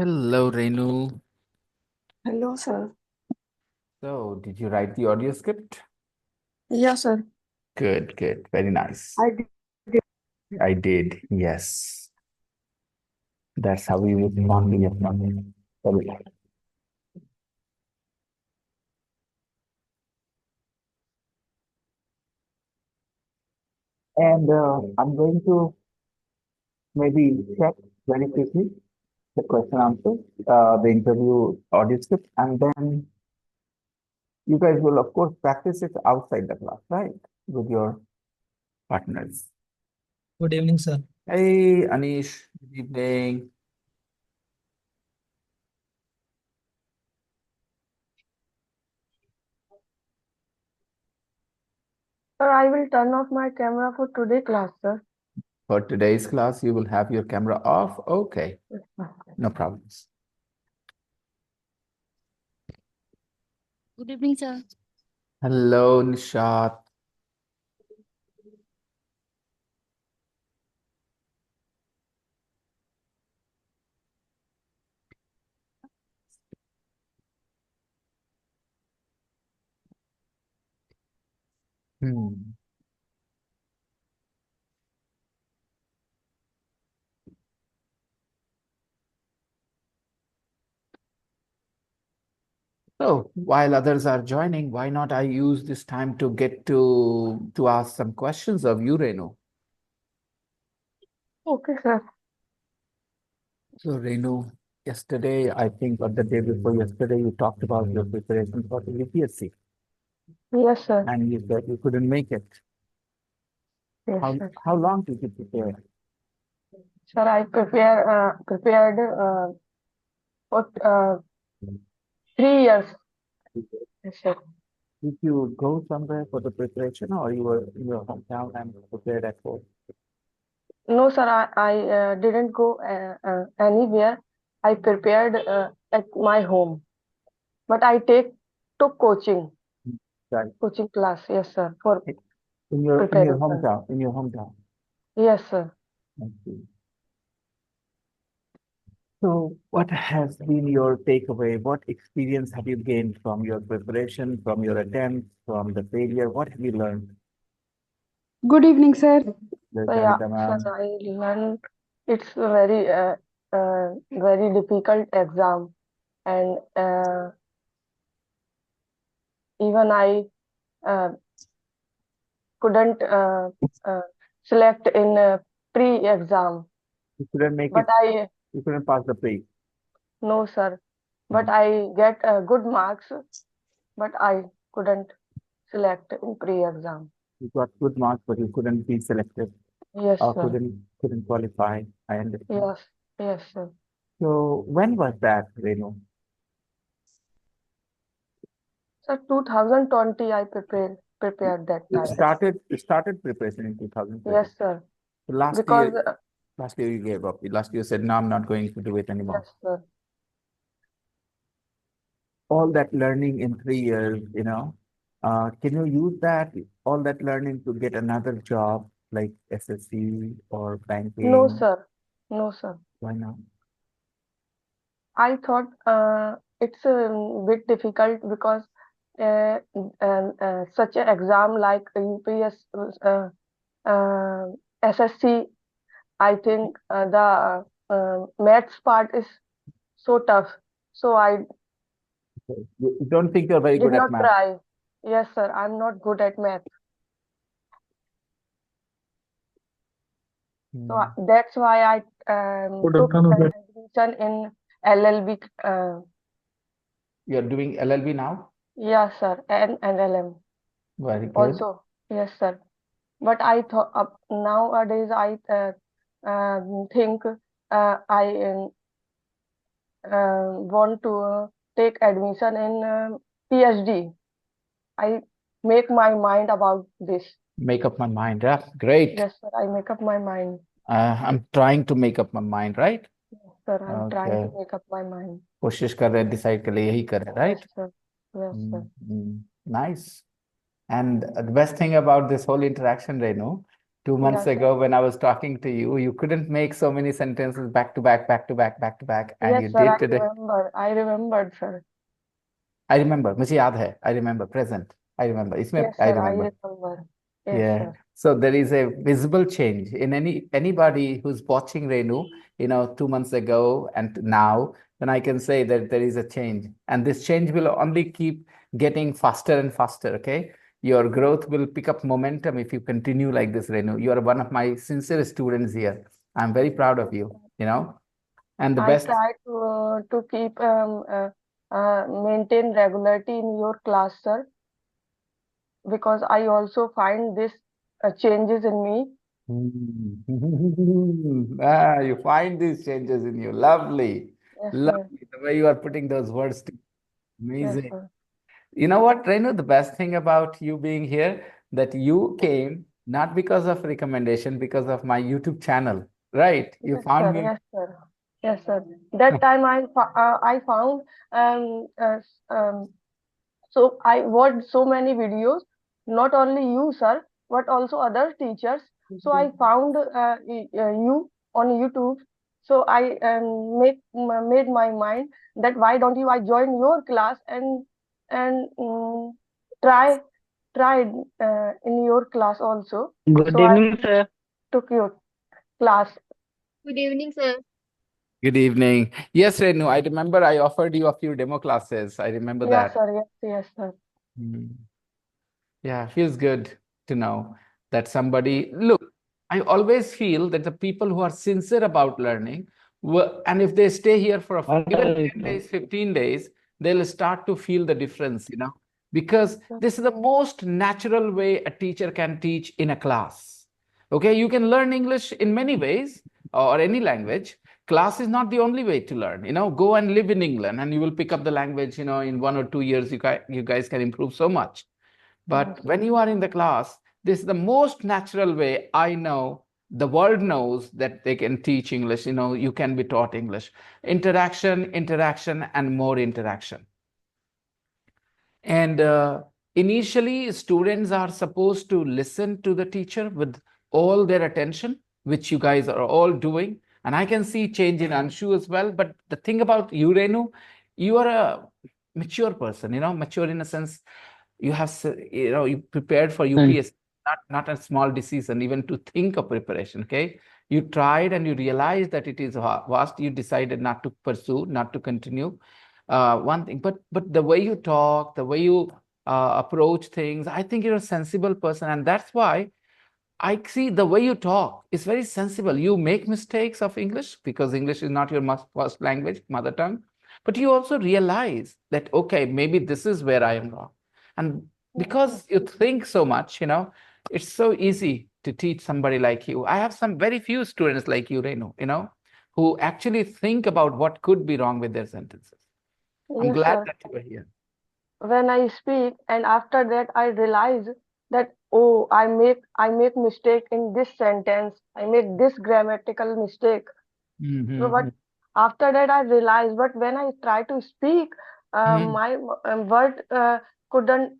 Hello, Renu. Hello, sir. So, did you write the audio script? Yes, sir. Good, good. Very nice. I did. I did, yes. That's how we would not be a problem. And I'm going to maybe check very quickly the question answer, the interview audio script, and then you guys will, of course, practice it outside the class, right? With your partners. Good evening, sir. Hey, Anish, good evening. Sir, I will turn off my camera for today class, sir. For today's class, you will have your camera off. Okay, Yes, sir. no problems. Good evening, sir. Hello, Nishat. Hmm. So while others are joining, why not I use this time to get to ask some questions of you, Renu? Okay, sir. So Renu, yesterday, I think, or the day before yesterday, you talked about your preparation for the UPSC, Yes, sir. and you said you couldn't make it. Yes, How sir. how long did you prepare? Sir, I prepared for 3 years. Yes, sir. Did you go somewhere for the preparation, or you were in your hometown and prepared at home? No, sir, I didn't go anywhere. I prepared at my home, but I took Right. coaching class. Yes, sir, for In your preparation. hometown, in your hometown. Yes, sir. I see. So, what has been your takeaway? What experience have you gained from your preparation, from your attempts, from the failure? What have you learned? Good evening, sir. Yes, So yeah, Anita sir, ma'am. I learned it's a very difficult exam, and even I uh, couldn't uh, select in pre-exam, You couldn't make but it, I you couldn't pass the pre. no, sir, but Mhm. I get good marks, but I couldn't select in pre-exam. You got good marks, but you couldn't be selected Yes, or sir. couldn't qualify. I understand. Yes, yes, sir. So, when was that, Renu? So 2020, I prepared that You time. started preparation in 2020. Yes, sir. So Because last year you gave up. Last year you said, no, I'm not going to do it anymore. yes, sir. All that learning in 3 years, can you use all that learning to get another job like SSC or No, banking? sir. No, sir. Why not? I thought it's a bit difficult because such an exam like UPS, SSC, I think the maths part is so tough. So I Okay. You don't think you're very did good at not math? try. Yes, sir. I'm not good at math. So Hmm. that's why I Good took afternoon, an sir. admission in LLB. You're doing LLB now? Yes, sir. And LLM Very good. also. Yes, sir. But I thought nowadays I think I want to take admission in PhD. I make my mind about this. Make up my mind. Yeah, great. Yes, sir. I make up my mind. I'm trying to make up my mind, right? Yes, sir. I'm trying Okay. to make up my mind. कोशिश कर रहे हैं decide कर ले यही कर रहे हैं Yes, right? sir. Yes, sir. Nice. And the best thing about this whole interaction, Renu, 2 months Yeah, sir. ago when I was talking to you, you couldn't make so many sentences back to back, back to back, back to back, and you Yes, sir. did today. I remembered, sir. I remember, मुझे याद है. I remember, present. I remember. इसमें Yes, I sir. I remember. remember. Yes, Yeah. sir. So there is a visible change in anybody who's watching Renu, 2 months ago and now, then I can say that there is a change. And this change will only keep getting faster and faster, okay? Your growth will pick up momentum if you continue like this, Renu. You are one of my sincere students here. I'm very proud of you, and the I best. try to keep maintain regularity in your class, sir, because I also find this changes in me. You find these changes in you. Lovely. Yes, sir. Lovely. The way you are putting those words to Yes, amazing. sir. You know what, Renu, the best thing about you being here, that you came not because of recommendation, because of my YouTube channel, right? You Yes, found sir. me. Yes, sir. Yes, sir. That time I found so I watched so many videos, not only you, sir, but also other teachers. So I found you on YouTube. So I made my mind that why don't you I join your class and try tried in your class also. Good So I evening, sir. took your class. Good evening, sir. Good evening. Yes, Renu, I remember I offered you a few demo classes. I remember Yes, that. sir. Yes, yes, sir. Hmm. Yeah, feels good to know that somebody, look, I always feel that the people who are sincere about learning, and if they stay here for even 10 days, 15 days, they'll start to feel the difference, because this is the most natural way a teacher can teach in a class. Okay, you can learn English in many ways or any language. Class is not the only way to learn. Go and live in England and you will pick up the language, in 1 or 2 years, you guys can improve so much. But when you are in the class, this is the most natural way I know the world knows that they can teach English. You can be taught English. Interaction, interaction, and more interaction. And initially, students are supposed to listen to the teacher with all their attention, which you guys are all doing. And I can see change in Anshu as well. But the thing about you, Renu, you are a mature person, mature in a sense you have, you prepared for UPSC, not a small decision, even to think of preparation, okay? You tried and you realized that it is vast. You decided not to pursue, not to continue. One thing, but the way you talk, the way you approach things, I think you're a sensible person, and that's why I see the way you talk is very sensible. You make mistakes of English because English is not your first language, mother tongue, but you also realize that, okay, maybe this is where I am wrong. And because you think so much, it's so easy to teach somebody like you. I have some very few students like you, Renu, who actually think about what could be wrong with their sentences. I'm Yes, glad sir. that you are here. When I speak, and after that I realize that, oh, I make mistake in this sentence. I make this grammatical mistake. So, but after that I realize, but when I try to speak, my word couldn't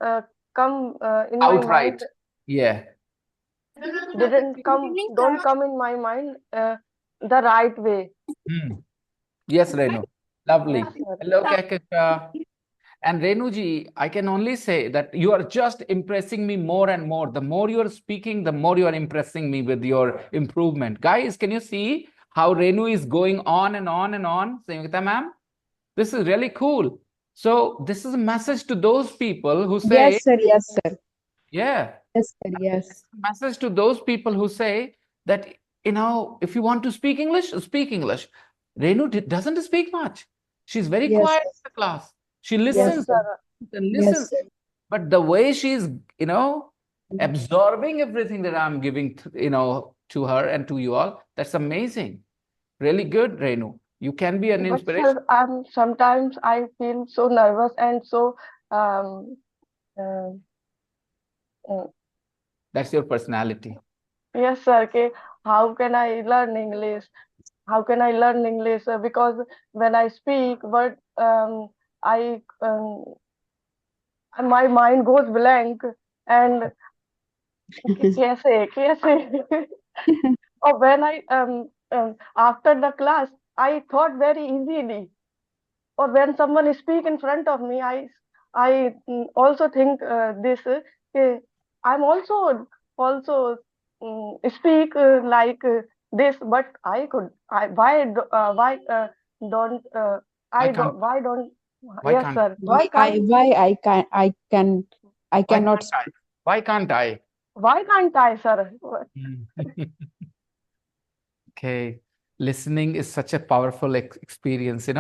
come in my mind. Outright. Yeah. Don't come in my mind the right way. Yes, Renu. Lovely. Yes, sir. Hello, Kakasha. And Renuji, I can only say that you are just impressing me more and more. The more you are speaking, the more you are impressing me with your improvement. Guys, can you see how Renu is going on and on and on? Sayukta ma'am, this is really cool. So this is a message to those people who say, Yes, sir. Yes, sir. yeah, Yes, sir. Yes. message to those people who say that, if you want to speak English, speak English. Renu doesn't speak much. She's very Yes, quiet sir. in the class. She Yes, listens sir. and Yes, listens. sir. But the way she's, absorbing everything that I'm giving, to her and to you all, that's amazing. Really good, Renu. You can be an But inspiration. sir, sometimes I feel so nervous and so um, uh, uh, That's your personality. yes, sir. Okay, how can I learn English? How can I learn English? Because when I speak, but I my mind goes blank, and कैसे कैसे or when I after the class I thought very easily, or when someone speak in front of me, I also think this I'm also speak like this, but I could I why don't Why I can't don't why don't why yes can't sir, why can't I why cannot can't I? Why can't I? why can't I sir? Mm. Okay, listening is such a powerful experience, when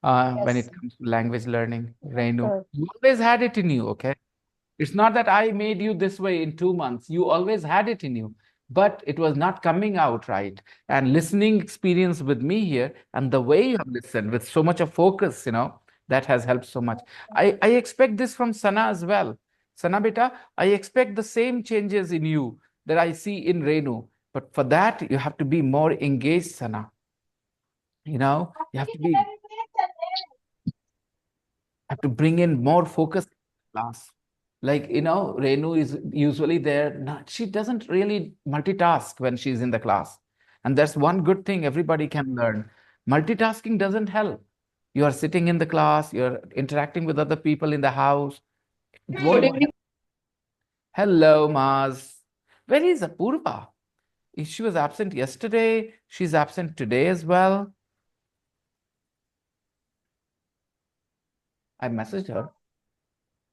Yes. it comes to language learning. Renu, Uh, you always had it in you, okay? It's not that I made you this way in 2 months. You always had it in you, but it was not coming out right. And listening experience with me here and the way you have listened with so much of focus, that has helped so much. I expect this from Sana as well. Sana beta, I expect the same changes in you that I see in Renu. But for that, you have to be more engaged, Sana. You have to bring in more focus in class. Like, Renu is usually there. Not, she doesn't really multitask when she's in the class. And that's one good thing everybody can learn. Multitasking doesn't help. You are sitting in the class, you're interacting with other people in the house. It Good won't. evening. Hello, Maz. Where is Apurva? She was absent yesterday. She's absent today as well. I messaged her.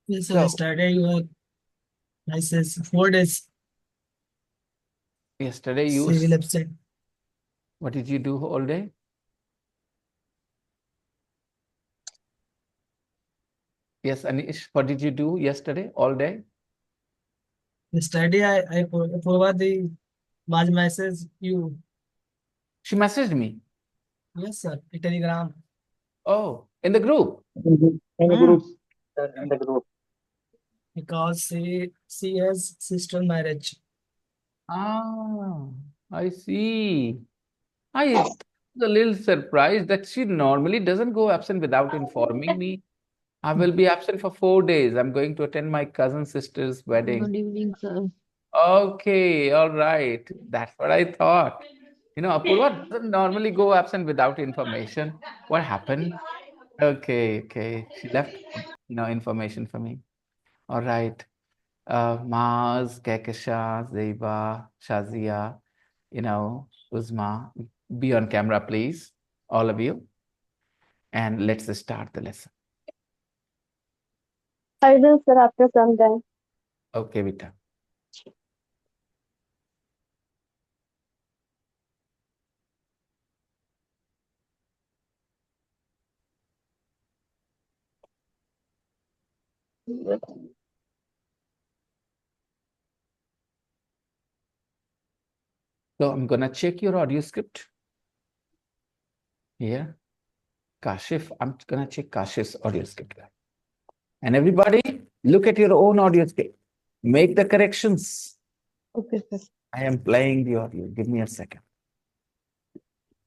Yes, sir. So, Yesterday you were, I says 4 days yesterday civil absent. what did you do all day? Yes, Anish, what did you do yesterday all day? Yesterday I forward the was message you. She messaged me. Yes, sir. A telegram. Oh, in the group. In the Hmm. group, sir, in the group. Because she has sister marriage. Ah, I see. I was a little surprised that she normally doesn't go absent without informing me. I will be absent for 4 days. I'm going to attend my cousin sister's wedding. Good evening, sir. Okay, all right. That's what I thought. Apurva doesn't normally go absent without information. What happened? Okay, okay. She left, information for me. All right. Maz, Kehkesha, Zeba, Shazia, Uzma, be on camera, please, all of you. And let's start the lesson. I will sir after some time. Okay, Vita. So I'm gonna check your audio script here. Kashif, I'm gonna check Kashif's audio script. And everybody, look at your own audio script. Make the corrections. Okay, sir. I am playing the audio. Give me a second.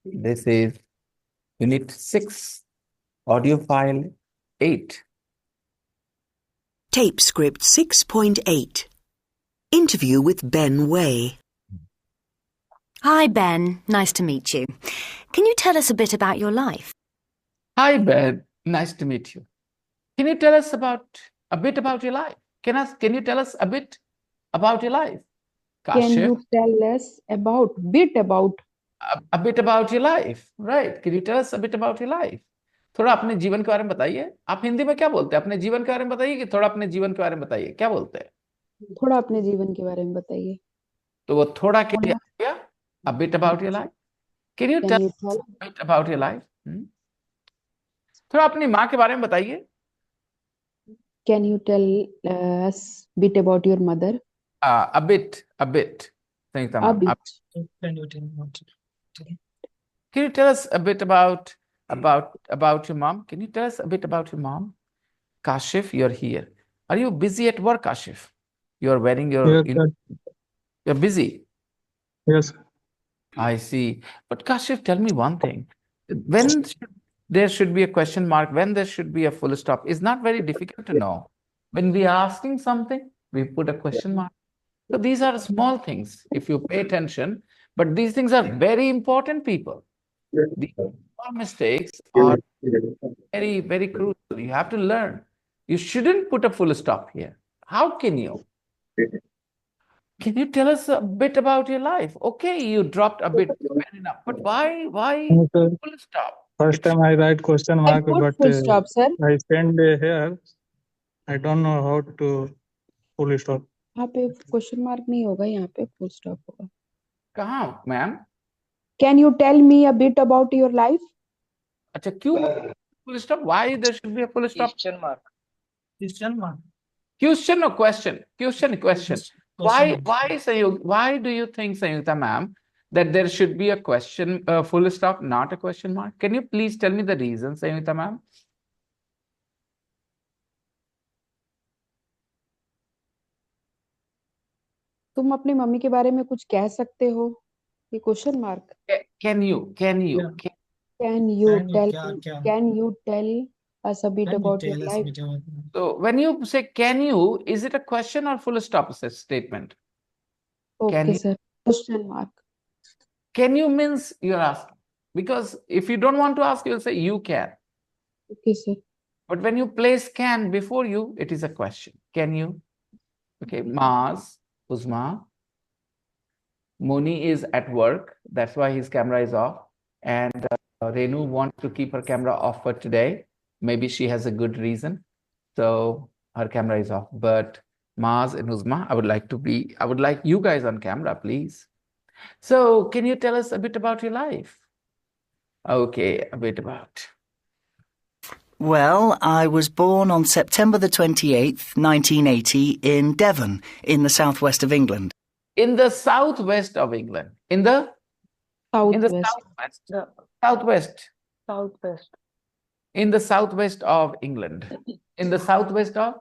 This is Unit 6, audio file 8. Tape script 6.8. Interview with Ben Way. Hi, Ben. Nice to meet you. Can you tell us a bit about your life? Hi, Ben. Nice to meet you. Can you tell us a bit about your life? Can you tell us a bit about your life? Can Kashif, you tell us bit about a bit about your life, right? Can you tell us a bit about your life? थोड़ा अपने जीवन के बारे में बताइए. आप हिंदी में क्या बोलते हैं? अपने जीवन के बारे में बताइए कि थोड़ा अपने जीवन के बारे में बताइए. क्या बोलते हैं? थोड़ा अपने जीवन के बारे में बताइए. तो वो थोड़ा के लिए आ गया. A bit about your life. Can you Can tell you us tell a bit about your life? थोड़ा अपनी माँ के बारे में बताइए. Can you tell us bit about your mother? A bit. Sangeeta A ma'am, bit. Can you tell me what? Can you tell us a bit about your mom? Can you tell us a bit about your mom? Kashif, you're here. Are you busy at work, Kashif? You're wearing your, Yes, sir. you're busy. Yes. I see. But Kashif, tell me one thing. When there should be a question mark, when there should be a full stop, is not very difficult to know. When we are asking something, we put a question mark. So these are small things if you pay attention, but these things are very important, people. These small mistakes are very, very crucial. You have to learn. You shouldn't put a full stop here. How can you? Can you tell us a bit about your life? Okay, you dropped a bit, fair enough. But why Okay. full stop? First time I write question I mark, put but full stop, sir. I send here. I don't know how to full stop. यहाँ पे question mark नहीं होगा, यहाँ पे full stop होगा. कहाँ, ma'am? Can you tell me a bit about your life? अच्छा, क्यों full stop? Why there should be a full stop? Question mark. Question mark. Question or question? Question. Question Why mark. why do you think, Sayukta ma'am, that there should be a question, full stop, not a question mark? Can you please tell me the reason, Sayukta ma'am? तुम अपनी mummy के बारे में कुछ कह सकते हो? ये question mark. Can you? Can you Can you tell क्या Can you tell us a bit Can you about your tell us life? bit about So when you say can you, is it a question or full stop statement? Can Okay, you? sir. Question mark. Can you means you're asking. Because if you don't want to ask, you'll say you can. Okay, sir. But when you place can before you, it is a question. Can you? Okay, Maz, Uzma. Moni is at work. That's why his camera is off. And Renu wants to keep her camera off for today. Maybe she has a good reason. So her camera is off. But Maz and Uzma, I would like you guys on camera, please. So can you tell us a bit about your life? Okay, a bit about. Well, I was born on September the 28th, 1980, in Devon, in the southwest of England. In the southwest of England. In the Southwest. southwest. Southwest. In the southwest of England. In the southwest of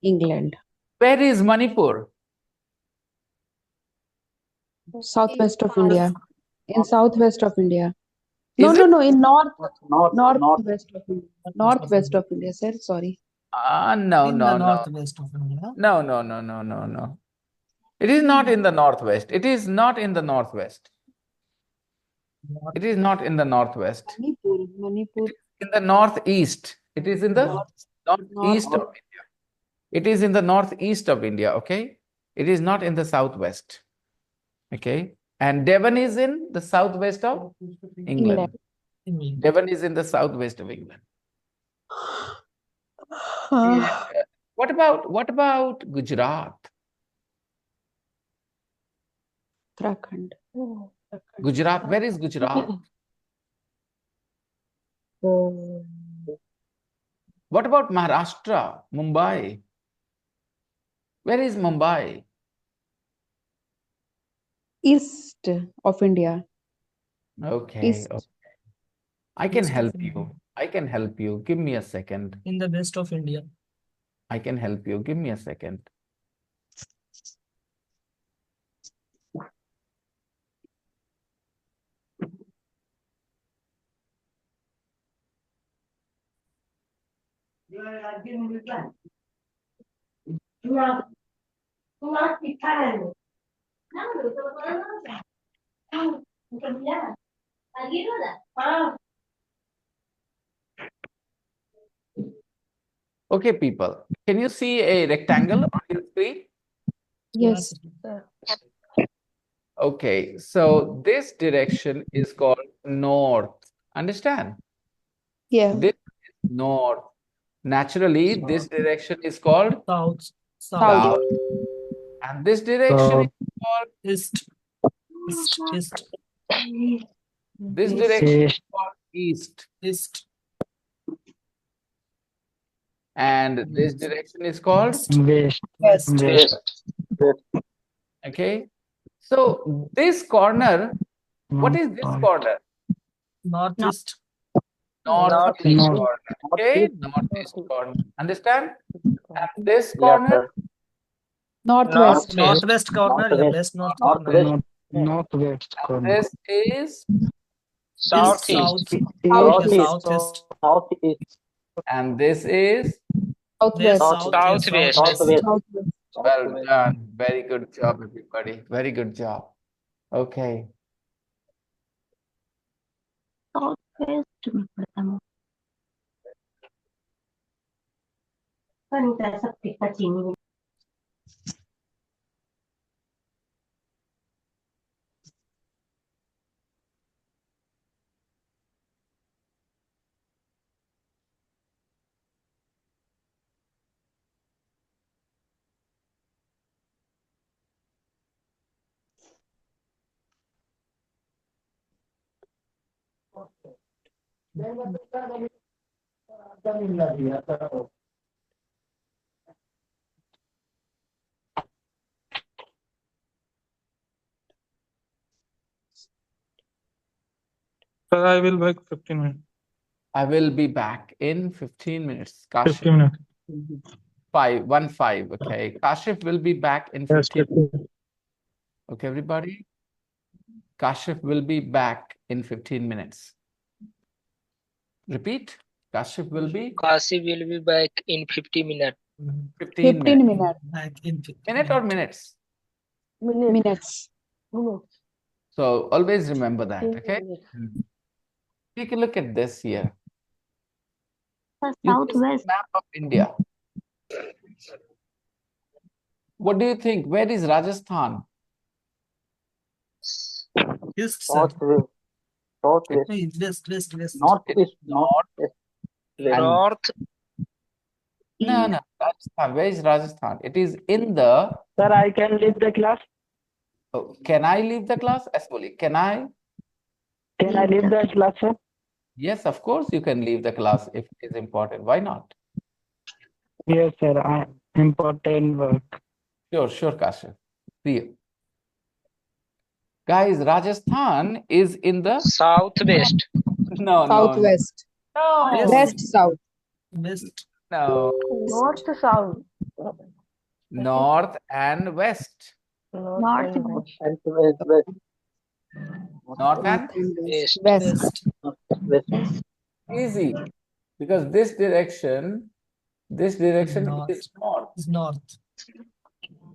England. Where is Manipur? Southwest of India. In southwest of India. No, Is no, it? no. In northwest of India. Northwest of India, sir. Sorry. No, in no, the no. northwest of India. No. It is not in the northwest. It is not in the northwest. It is not in the northwest. Manipur. In the northeast. It is in the northeast of India. It is in the northeast of India, okay? It is not in the southwest. Okay? And Devon is in the southwest of England. England. Devon is in the southwest of England. And, what about Gujarat? Uttarakhand. Gujarat, where is Gujarat? What about Maharashtra, Mumbai? Where is Mumbai? East of India. Okay, East. okay. I can West of help India. you. I can help you. Give me a second. In the west of India. I can help you. Give me a second. Okay, people. Can you see a rectangle on your screen? Yes. Okay, so this direction is called north. Understand? Yeah. This is north. Naturally, this direction is called South. south. And this direction is called East. East. this direction is called east. East. And this direction is called West. okay. So this corner, what is this corner? Northeast. Northeast corner. Okay, northeast corner. Understand? And this corner, Northwest. Northwest corner. Yeah, west north corner. Northwest and corner. this is South. Southeast. Southeast. and this is Southwest. Southwest. Southwest. Well done. Very good job, everybody. Very good job. Okay. Southwest में पड़ता है। Sir, I will back 15 minutes. I will be back in 15 minutes. 15 Kashif, minutes. 15. Okay. Kashif will be back in Yes, 15. 15. Okay, everybody. Kashif will be back in 15 minutes. Repeat. Kashif will be Kasi will be back in 50 minutes. 15 15 minutes. minutes. Back in 15 Minute or minutes? Minutes. Minutes. Minutes. So always remember that. 15 Okay. minutes. Take a look at this here. The You see the southwest. map of India. What do you think? Where is Rajasthan? East, sir. Northwest, northwest, Hey, west. northeast, northwest. And North, no, Rajasthan. Where is Rajasthan? It is in the. sir, I can leave the class. Oh, can I leave the class? Yes, Boli. Can I? Can I leave the class, sir? Yes, of course you can leave the class if it is important. Why not? Yes, sir. Important work. Sure, Kashif. See you. Guys, Rajasthan is in the Southwest. no. Southwest. No. West, south. West. No. North to south. North and west. North and west. And west, North and West. West. west. easy. Because this direction North. is north. Is north.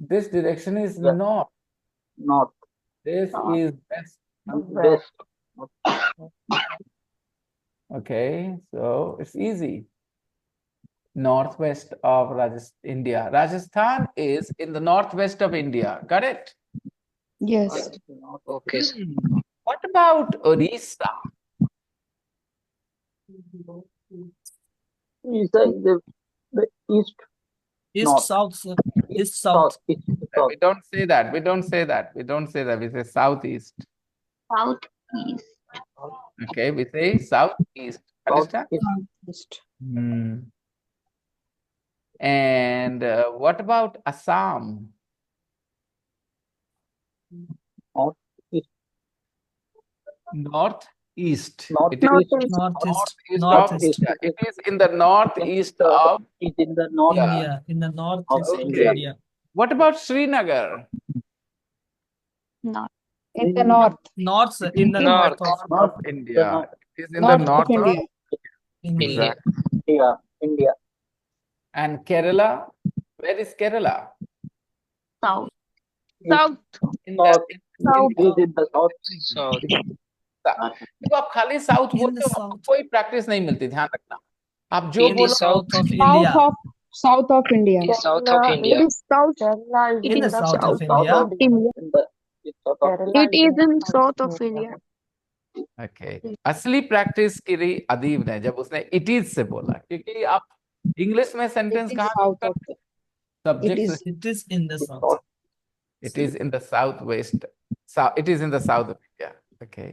This direction is Yeah. north. North, This is west. west. Okay, so it's easy. Northwest of India. Rajasthan is in the northwest of India. Correct? Yes. Okay, sir. What about Orissa? Is the east, East, North. south, sir. East, south. east, We don't say that. We don't say that. We say southeast. Southeast. Okay, we say southeast. Understand? Southeast. And what about Assam? Northeast. It is northeast, Northeast. northeast of Northeast. India. It is in the northeast of. is in the north. India. In the northeast of Okay. India. What about Srinagar? North. In the north. North, sir. In the North. north of North of India. north. It is in North the of north of India. India. India. India. And Kerala. Where is Kerala? South. South. In South. the, Is in the south. South. देखो आप खाली south In बोलते the हो आपको south. कोई practice नहीं मिलती ध्यान रखना आप जो In the बोलो south. Of South India. of South of India. In South of Kerala India. is south. Kerala is In the south of India. India. In the south of Kerala It is in south of India. Okay असली practice की रही अदीब ने जब उसने it is से बोला क्योंकि आप इंग्लिश में It सेंटेंस is कहाँ south of it subject is- It is in the south. it is in the southwest it is in the south of India okay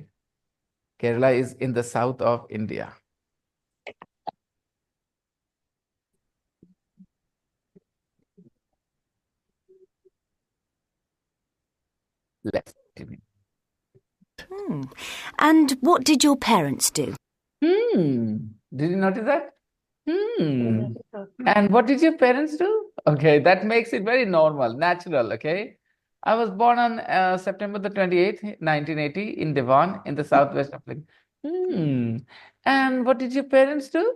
Kerala is in the south of India left And what did your parents do? did you notice that and what did your parents do? Okay, that makes it very normal, natural, okay? I was born on September the 28th, 1980 in Devon in the southwest of India. And what did your parents do?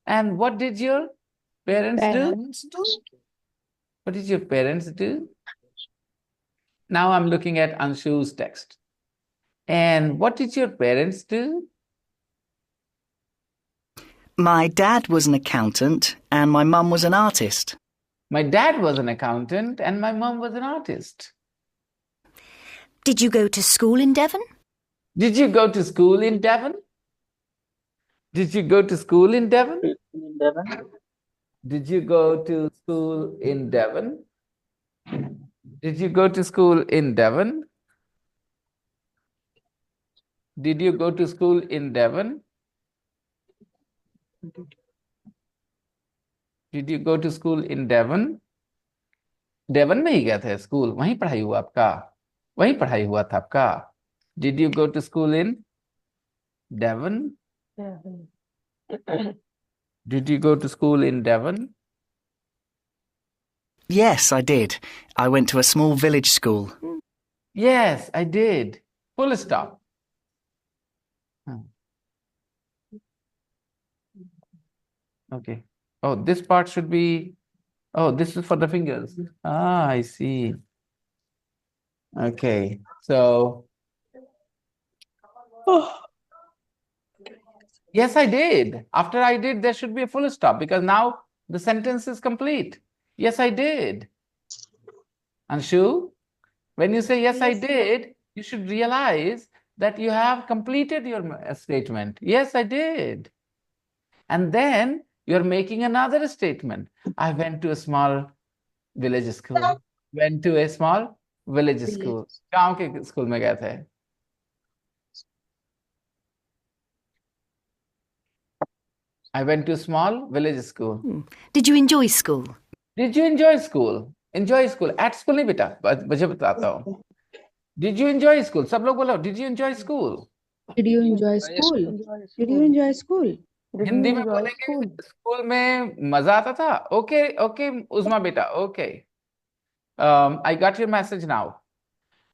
And what did your parents do? Parents do. What did your parents do? Now I'm looking at Anshu's text. And what did your parents do? My dad was an accountant and my mum was an artist. My dad was an accountant and my mom was an artist. Did you go to school in Devon? Did you go to school in Devon? Did you go to school in Devon? Did you go to school in Devon? Did you go to school in Devon? Did you go to school in Devon? Did you go to school in Devon? Devon में ही गए थे school, वहीं पढ़ाई हुआ आपका, वहीं पढ़ाई हुआ था आपका. Did you go to school in Devon? Did you go to school in Devon? Yes, I did. I went to a small village school. Yes, I did. Full stop. Okay. Oh, this part should be. Oh, this is for the fingers. Ah, I see. Okay. So. Yes, I did. After I did, there should be a full stop because now the sentence is complete. Yes, I did. Anshu, when you say yes, I did, you should realize that you have completed your statement. Yes, I did. And then you're making another statement. I went to a small village school. Went to a small village school. गांव के school में गए थे. I went to a small village school. Did you enjoy school? Did you enjoy school? Enjoy school. At school नहीं बेटा, मुझे बताता हूँ. Did you enjoy school? सब लोग बोलो. Did you enjoy school? Did you enjoy school? Did you enjoy school? Hindi में बोलेंगे स्कूल में मजा आता था. Okay, okay, उस्मा बेटा. Okay. I got your message now.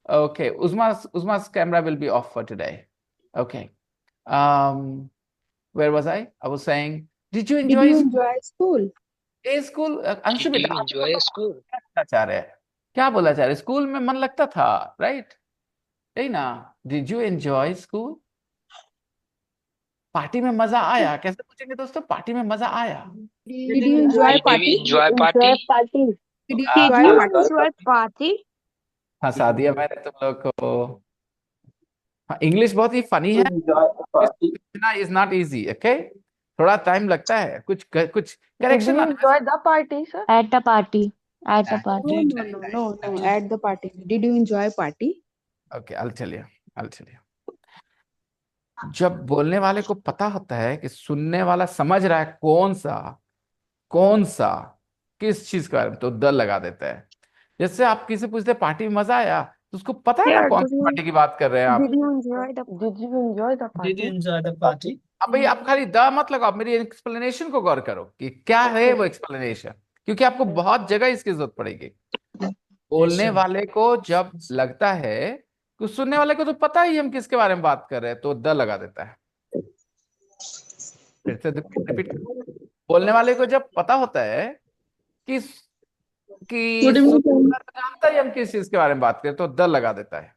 Okay, Uzma's camera will be off for today. Okay. Where was I? I was saying, did you enjoy school? school? Anshu Did बेटा, you enjoy school? क्या बोलना चाह रहे हैं? क्या बोलना चाह रहे हैं? स्कूल में मन लगता था, right? यही ना? Did you enjoy school? Party में मजा आया. कैसे पूछेंगे दोस्तों? पार्टी में मजा आया. Did you enjoy party? Enjoy party? Did you enjoy party? हंसा दिया मैंने तुम लोग को. हाँ, इंग्लिश बहुत ही फनी है. Is not easy. ओके, थोड़ा टाइम लगता है. कुछ correction. Did you enjoy the party, sir? At a party. At a At- party. No. At the party. Did you enjoy party? Okay, I'll tell you. जब बोलने वाले को पता होता है कि सुनने वाला समझ रहा है कौन सा किस चीज के बारे में, तो डर लगा देता है. जैसे आप किसी पूछते हैं पार्टी में मजा आया, तो उसको पता है ना Yeah, कौन सी पार्टी की बात कर रहे हैं आप. Did you enjoy the party? Did you enjoy the party? अब भाई आप खाली द मत लगाओ, मेरी एक्सप्लेनेशन को गौर करो कि क्या है वो एक्सप्लेनेशन, क्योंकि आपको बहुत जगह इसकी जरूरत पड़ेगी. बोलने sir. वाले को जब लगता है कि सुनने वाले को तो पता ही हम किसके बारे में बात कर रहे हैं, तो द लगा देता है. फिर से रिपीट. बोलने वाले को जब पता होता है कि सुनने वाला तो जानता ही हम किस चीज के बारे में बात करें, तो द लगा देता है.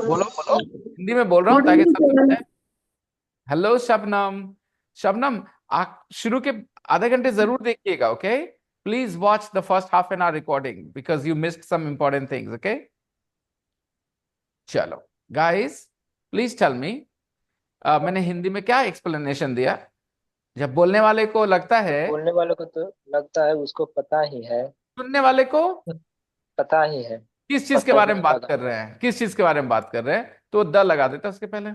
बोलो हिंदी में बोल रहा हूँ ताकि सब समझे. हेलो शबनम, आप शुरू के आधे घंटे जरूर देखिएगा. Okay, please watch the first half an hour recording because you missed some important things. Okay, चलो गाइस, प्लीज टेल मी, मैंने हिंदी में क्या एक्सप्लेनेशन दिया? जब बोलने वाले को लगता है, बोलने वालों को तो लगता है उसको पता ही है. सुनने वाले को पता ही है. किस चीज के बारे में बात कर रहे हैं, किस चीज के बारे में बात कर रहे हैं, तो द लगा देता उसके पहले.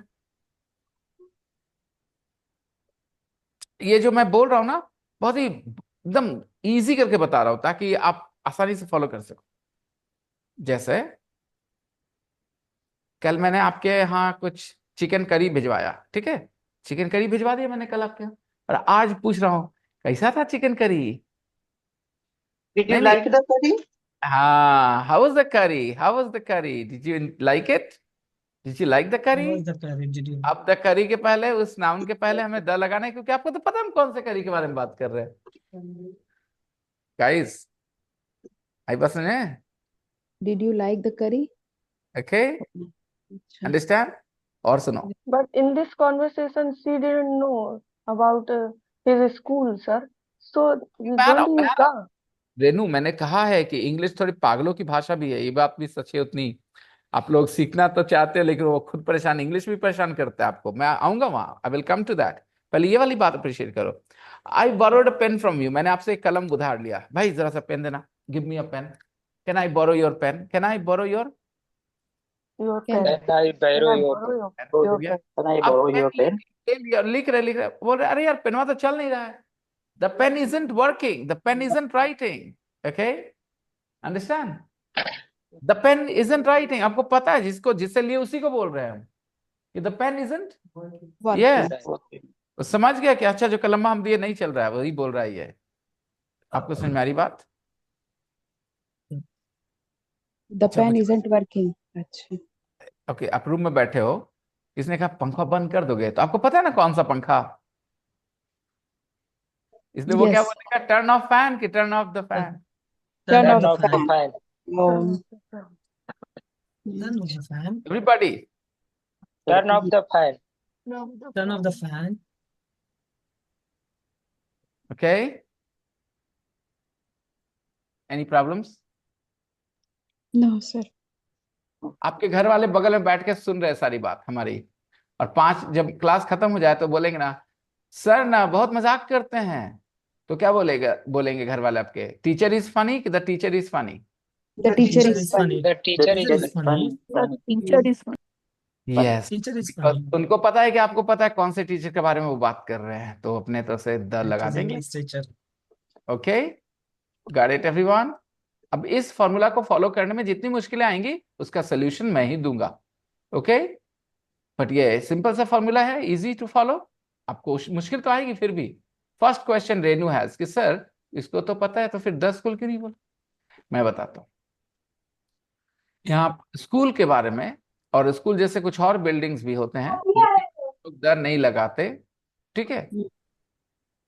ये जो मैं बोल रहा हूं ना, बहुत ही एकदम इजी करके बता रहा हूं ताकि आप आसानी से फॉलो कर सको. जैसे कल मैंने आपके यहाँ कुछ चिकन करी भिजवाया, ठीक है, चिकन करी भिजवा दिया मैंने कल आपके यहाँ, और आज पूछ रहा हूँ कैसा था chicken curry. Did you like the curry? हाँ, how was the curry? How was the curry? Did you like it? Did you like the How curry? was the curry? Did you? अब द करी के पहले, उस noun के पहले हमें the लगाना है, क्योंकि आपको तो पता है हम कौन से करी के बारे में बात कर रहे हैं. guys, ahí bas mein hai? Did you like the curry? Okay, अच्छा, understand? और सुनो, But in this conversation, she didn't know about his school, sir. So don't you come? Renu, मैंने कहा है कि इंग्लिश थोड़ी पागलों की भाषा भी है, ये बात भी सच है उतनी। आप लोग सीखना तो चाहते हैं लेकिन वो खुद परेशान, इंग्लिश भी परेशान करता है आपको। मैं आऊंगा वहां, I will come to that. पहले ये वाली बात अप्रिशिएट करो। I borrowed a pen from you, मैंने आपसे एक कलम उधार लिया। भाई जरा सा पेन देना, give me a pen. Can I borrow your pen? Can I borrow your Your Can pen. Can I Can borrow I your borrow pen? your pen? pen? Can I आप borrow पेन your pen? लिख रहे बोल रहे, अरे यार पेनवा तो चल नहीं रहा है। The pen isn't working, the pen isn't writing. Okay, understand? The pen isn't writing, आपको पता है, जिसको जिससे लिए उसी को बोल रहे हैं हम कि the pen isn't working? Yes. Okay. समझ गया कि अच्छा जो कलमा हम दिए नहीं चल रहा है, वही बोल रहा है ये। आपको समझ में आ रही बात? The अच्छा pen मुझे, isn't working. अच्छा, ओके, आप रूम में बैठे हो, किसने कहा पंखा बंद कर दोगे, तो आपको पता है ना कौन सा पंखा, इसलिए वो क्या yes. बोलेगा, टर्न ऑफ फैन की turn off the fan. Turn Turn off off the fan. fan. Oh, Turn off the fan. Everybody, Turn off the fan. Turn off the fan. Okay, any problems? no, sir. आपके घर वाले बगल में बैठ के सुन रहे हैं सारी बात हमारी, और 5 जब क्लास खत्म हो जाए तो बोलेंगे ना, सर ना बहुत मजाक करते हैं, तो क्या बोलेंगे घर वाले आपके, टीचर इज फनी कि the teacher is funny? The teacher Teacher is is funny. funny. The teacher Teacher is is funny. Yes, Teacher is because funny. उनको पता है कि आपको पता है कौन से टीचर के बारे में वो बात कर रहे हैं, तो अपने तरफ से द It लगा is देंगे। English teacher. Okay, got it everyone? अब इस फॉर्मूला को फॉलो करने में जितनी मुश्किलें आएंगी उसका सोल्यूशन मैं ही दूंगा। ओके, बट ये सिंपल सा फॉर्मूला है, इजी टू फॉलो। आपको मुश्किल तो आएगी फिर भी। फर्स्ट क्वेश्चन रेनू हैज कि सर इसको तो पता है तो फिर 10 स्कूल क्यों नहीं बोला? मैं बताता हूँ। यहाँ स्कूल के बारे में, और स्कूल जैसे कुछ और बिल्डिंग्स भी होते हैं लोग द नहीं लगाते, ठीक है,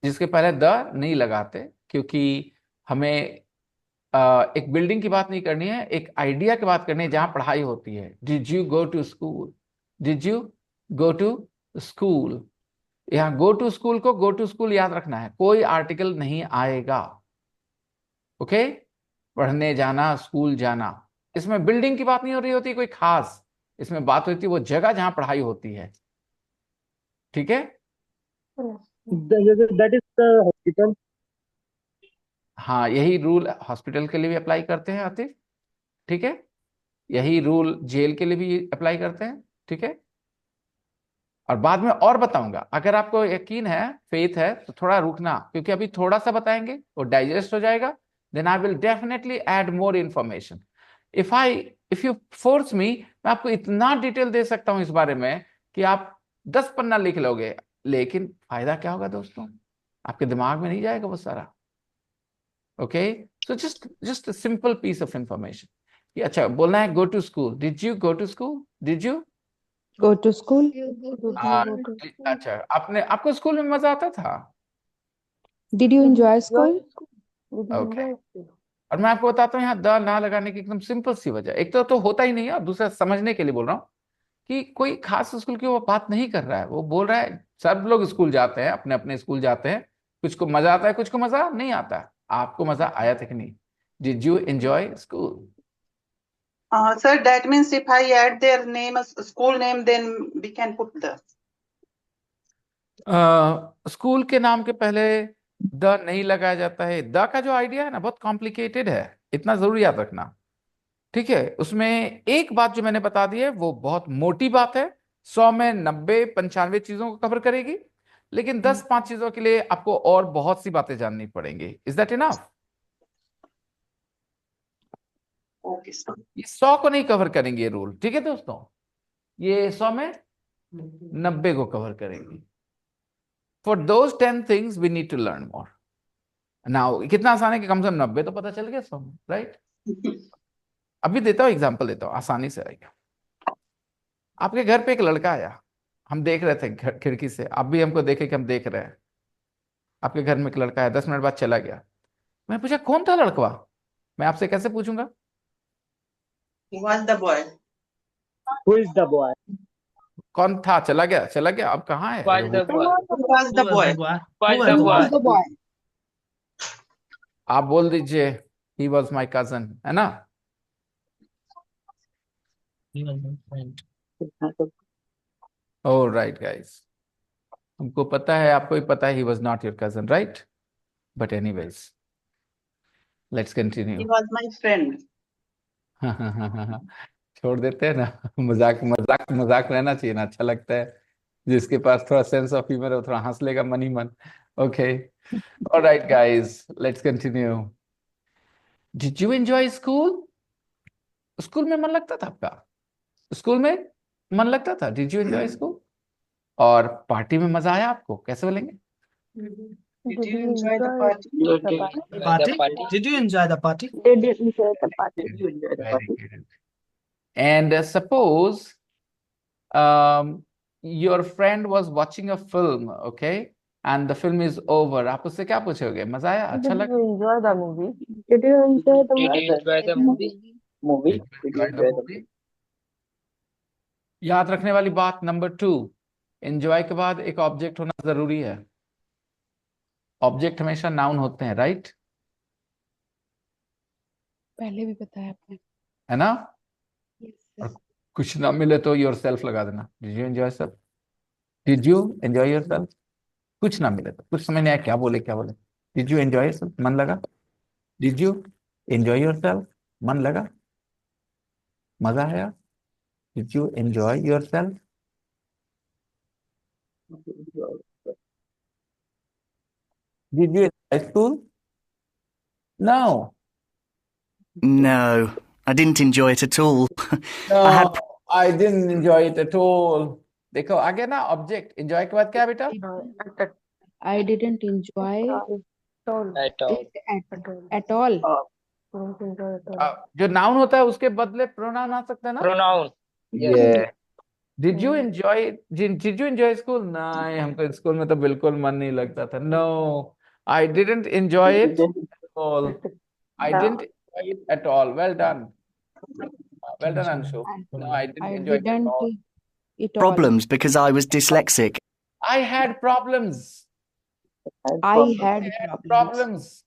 जिसके पहले द नहीं लगाते, क्योंकि हमें एक बिल्डिंग की बात नहीं करनी है, एक आइडिया की बात करनी है जहां पढ़ाई होती है। Did you go to school? Did you go to school? यहाँ गो टू स्कूल को गो टू स्कूल याद रखना है, कोई आर्टिकल नहीं आएगा। ओके, पढ़ने जाना, स्कूल जाना, इसमें बिल्डिंग की बात नहीं हो रही होती कोई खास, इसमें बात होती है वो जगह जहां पढ़ाई होती है। ठीक है, that is the hospital. हाँ यही रूल हॉस्पिटल के लिए भी अप्लाई करते हैं आतिफ, ठीक है, यही रूल जेल के लिए भी अप्लाई करते हैं, ठीक है। और बाद में और बताऊंगा, अगर आपको यकीन है, फेथ है, तो थोड़ा रुकना, क्योंकि अभी थोड़ा सा बताएंगे वो डाइजेस्ट हो जाएगा, then I will definitely add more information. If you force me, मैं आपको इतना डिटेल दे सकता हूं इस बारे में कि आप 10 पन्ना लिख लोगे, लेकिन फायदा क्या होगा दोस्तों, आपके दिमाग में नहीं जाएगा वो सारा। Okay, so just simple piece of information कि अच्छा बोलना है go to school, did you go to school? Did you Go to school? अच्छा, आपको स्कूल में मजा आता था? Did you enjoy school? Okay, और मैं आपको बताता हूँ यहाँ द ना लगाने की एकदम सिंपल सी वजह, एक तो होता ही नहीं है, और दूसरा समझने के लिए बोल रहा हूँ कि कोई खास स्कूल की वो बात नहीं कर रहा है, वो बोल रहा है सब लोग स्कूल जाते हैं, अपने अपने स्कूल जाते हैं, कुछ को मजा आता है, कुछ को मजा नहीं आता है। आपको मजा आया था कि नहीं? Did you enjoy school? Sir, that means if I add their name as school name, then we can put the. School के नाम के पहले द नहीं लगाया जाता है। द का जो आइडिया है ना बहुत कॉम्प्लिकेटेड है, इतना जरूर याद रखना, ठीक है। उसमें एक बात जो मैंने बता दी है वो बहुत मोटी बात है, 100 में 90 95 चीजों को कवर करेगी, लेकिन 10 5 चीजों के लिए आपको और बहुत सी बातें जाननी पड़ेंगी। Is that enough? Okay, sir. ये 100 को नहीं कवर करेंगे ये रूल, ठीक है दोस्तों, ये 100 में 90 को कवर करेंगे। For those 10 things we need to learn more. Now कितना आसान है कि कम से कम 90 तो पता चल गया 100 में, राइट? अभी देता हूं एग्जांपल देता हूं, आसानी से आएगा। आपके घर पे एक लड़का आया, हम देख रहे थे खिड़की से, आप भी हमको देखे कि हम देख रहे हैं। आपके घर में एक लड़का है, 10 मिनट बाद चला गया। मैं पूछा कौन था लड़कवा, मैं आपसे कैसे पूछूंगा? Who was the boy? Who is the boy? कौन था? चला गया, चला गया, अब कहाँ है? Was the boy? Who was the Who was boy? the boy? Was Who the was the boy? boy? आप बोल दीजिए ही वॉज माई कजन, है ना? He was my friend. Oh right guys, हमको पता है, आपको भी पता है he was not your cousin, right? But anyways let's He continue. was my friend. छोड़ देते हैं ना, मजाक मजाक मजाक रहना चाहिए ना, अच्छा लगता है। जिसके पास थोड़ा सेंस ऑफ ह्यूमर है वो थोड़ा हंस लेगा मन ही मन। Okay, alright guys, let's continue. Did you enjoy school? School में मन लगता था आपका? स्कूल में मन लगता था? Did you enjoy school? और पार्टी में मजा आया आपको? कैसे बोलेंगे? Did you enjoy the party? The party? Did you enjoy the party? Did you enjoy the party? Did you enjoy the Very party? good. And suppose your friend was watching a film, okay, and the film is over. आप उससे क्या पूछोगे? मजा आया? अच्छा Did लगा? you enjoy the movie? Did you enjoy the Did movie? you enjoy the movie? Movie? Did Did you you enjoy the enjoy the movie? याद रखने वाली बात नंबर 2, एंजॉय के बाद एक ऑब्जेक्ट होना जरूरी है। ऑब्जेक्ट हमेशा नाउन होते हैं, राइट? पहले भी बताया आपने। है ना? Yes, और sir. कुछ ना मिले तो योर सेल्फ लगा देना। Did you enjoy self? Did you enjoy your self? कुछ ना मिले तो, कुछ समझ नहीं आया क्या बोले क्या बोले। Did you enjoy yourself? मन लगा? Did you enjoy yourself? मन लगा? मजा आया? Did you enjoy yourself? Did you enjoy school? No No, I didn't enjoy it at all. No, I had I didn't enjoy it at all. देखो आगे ना, object enjoy के बाद क्या है बेटा? I didn't enjoy At all. it at all. Don't enjoy at all. जो noun होता है उसके बदले प्रोनाउन आ सकता है ना? Pronoun. Yes. Yeah. Did you enjoy did you enjoy school? नहीं, हमको स्कूल में तो बिल्कुल मन नहीं लगता था। No, I didn't enjoy it at all. I didn't enjoy it at all. Well done. Well done, Anshu. No, I didn't I enjoy it at didn't all. it all. problems because I was dyslexic. I had problems. I had I had problems.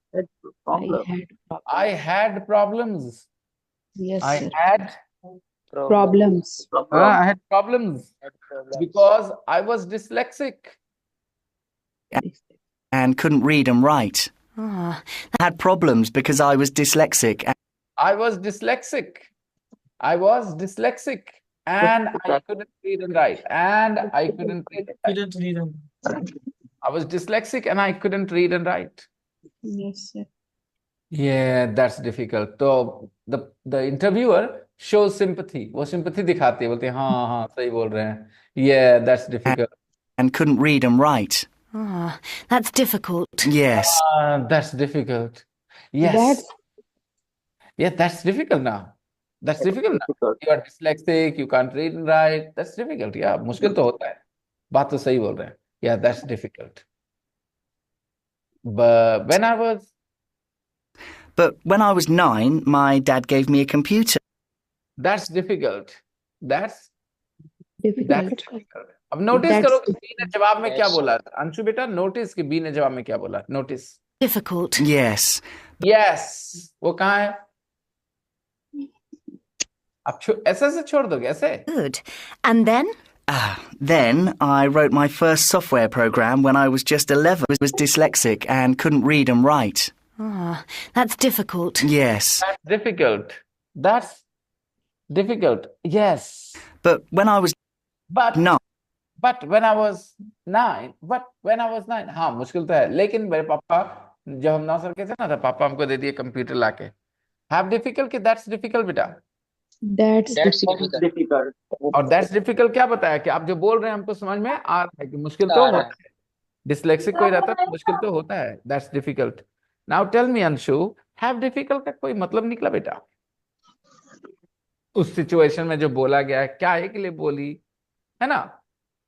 problems. I had problems. I had problems. Yes, I sir. had Problems. I had problems because I was dyslexic. And couldn't read and write. Ah, I had problems because I was dyslexic. I was dyslexic. I was dyslexic. And I couldn't read and write. And I couldn't read and write. Didn't read them. I was dyslexic and I couldn't read and write. Yes, sir. Yeah, that's difficult. So the interviewer shows sympathy. वो sympathy दिखाती है, बोलती है हाँ हाँ सही बोल रहे हैं. Yeah, that's difficult. And couldn't read and write. ah, that's difficult. Yes. That's difficult. Yes. That's Yeah, that's difficult now. That's difficult now. You are dyslexic, you can't read and write. That's difficult. Yeah, मुश्किल तो होता है. बात तो सही बोल रहे हैं. Yeah, that's difficult. But when I was But when I was 9, my dad gave me a computer. That's difficult. That's difficult. difficult. अब नोटिस That's करो कि बी ने जवाब में क्या Yes. बोला। अंशु बेटा नोटिस कि बी ने जवाब में क्या बोला। नोटिस। Difficult. Yes. यस, वो कहाँ है? आप ऐसे से छोड़ दोगे ऐसे? Good. And then? Then I wrote my first software program when I was just 11. I was dyslexic and couldn't read and write. Ah, that's difficult. Yes. That's difficult. That's difficult. Yes. But when I was But 9, But when I was 9, हाँ मुश्किल तो है, लेकिन मेरे पापा जब हम 9 साल के थे ना, तो पापा हमको दे दिए कंप्यूटर लाके। Have difficult कि that's difficult बेटा? That's That's difficult. difficult. और that's difficult क्या बताया कि आप जो बोल रहे हैं हमको समझ में आ रहा है कि मुश्किल तो आ रहा होता है। डिसलेक्सिक कोई रहता है तो मुश्किल तो होता है। That's difficult. Now tell me Anshu, have difficult का कोई मतलब निकला बेटा? उस सिचुएशन में जो बोला गया है, क्या है के लिए बोली, है ना?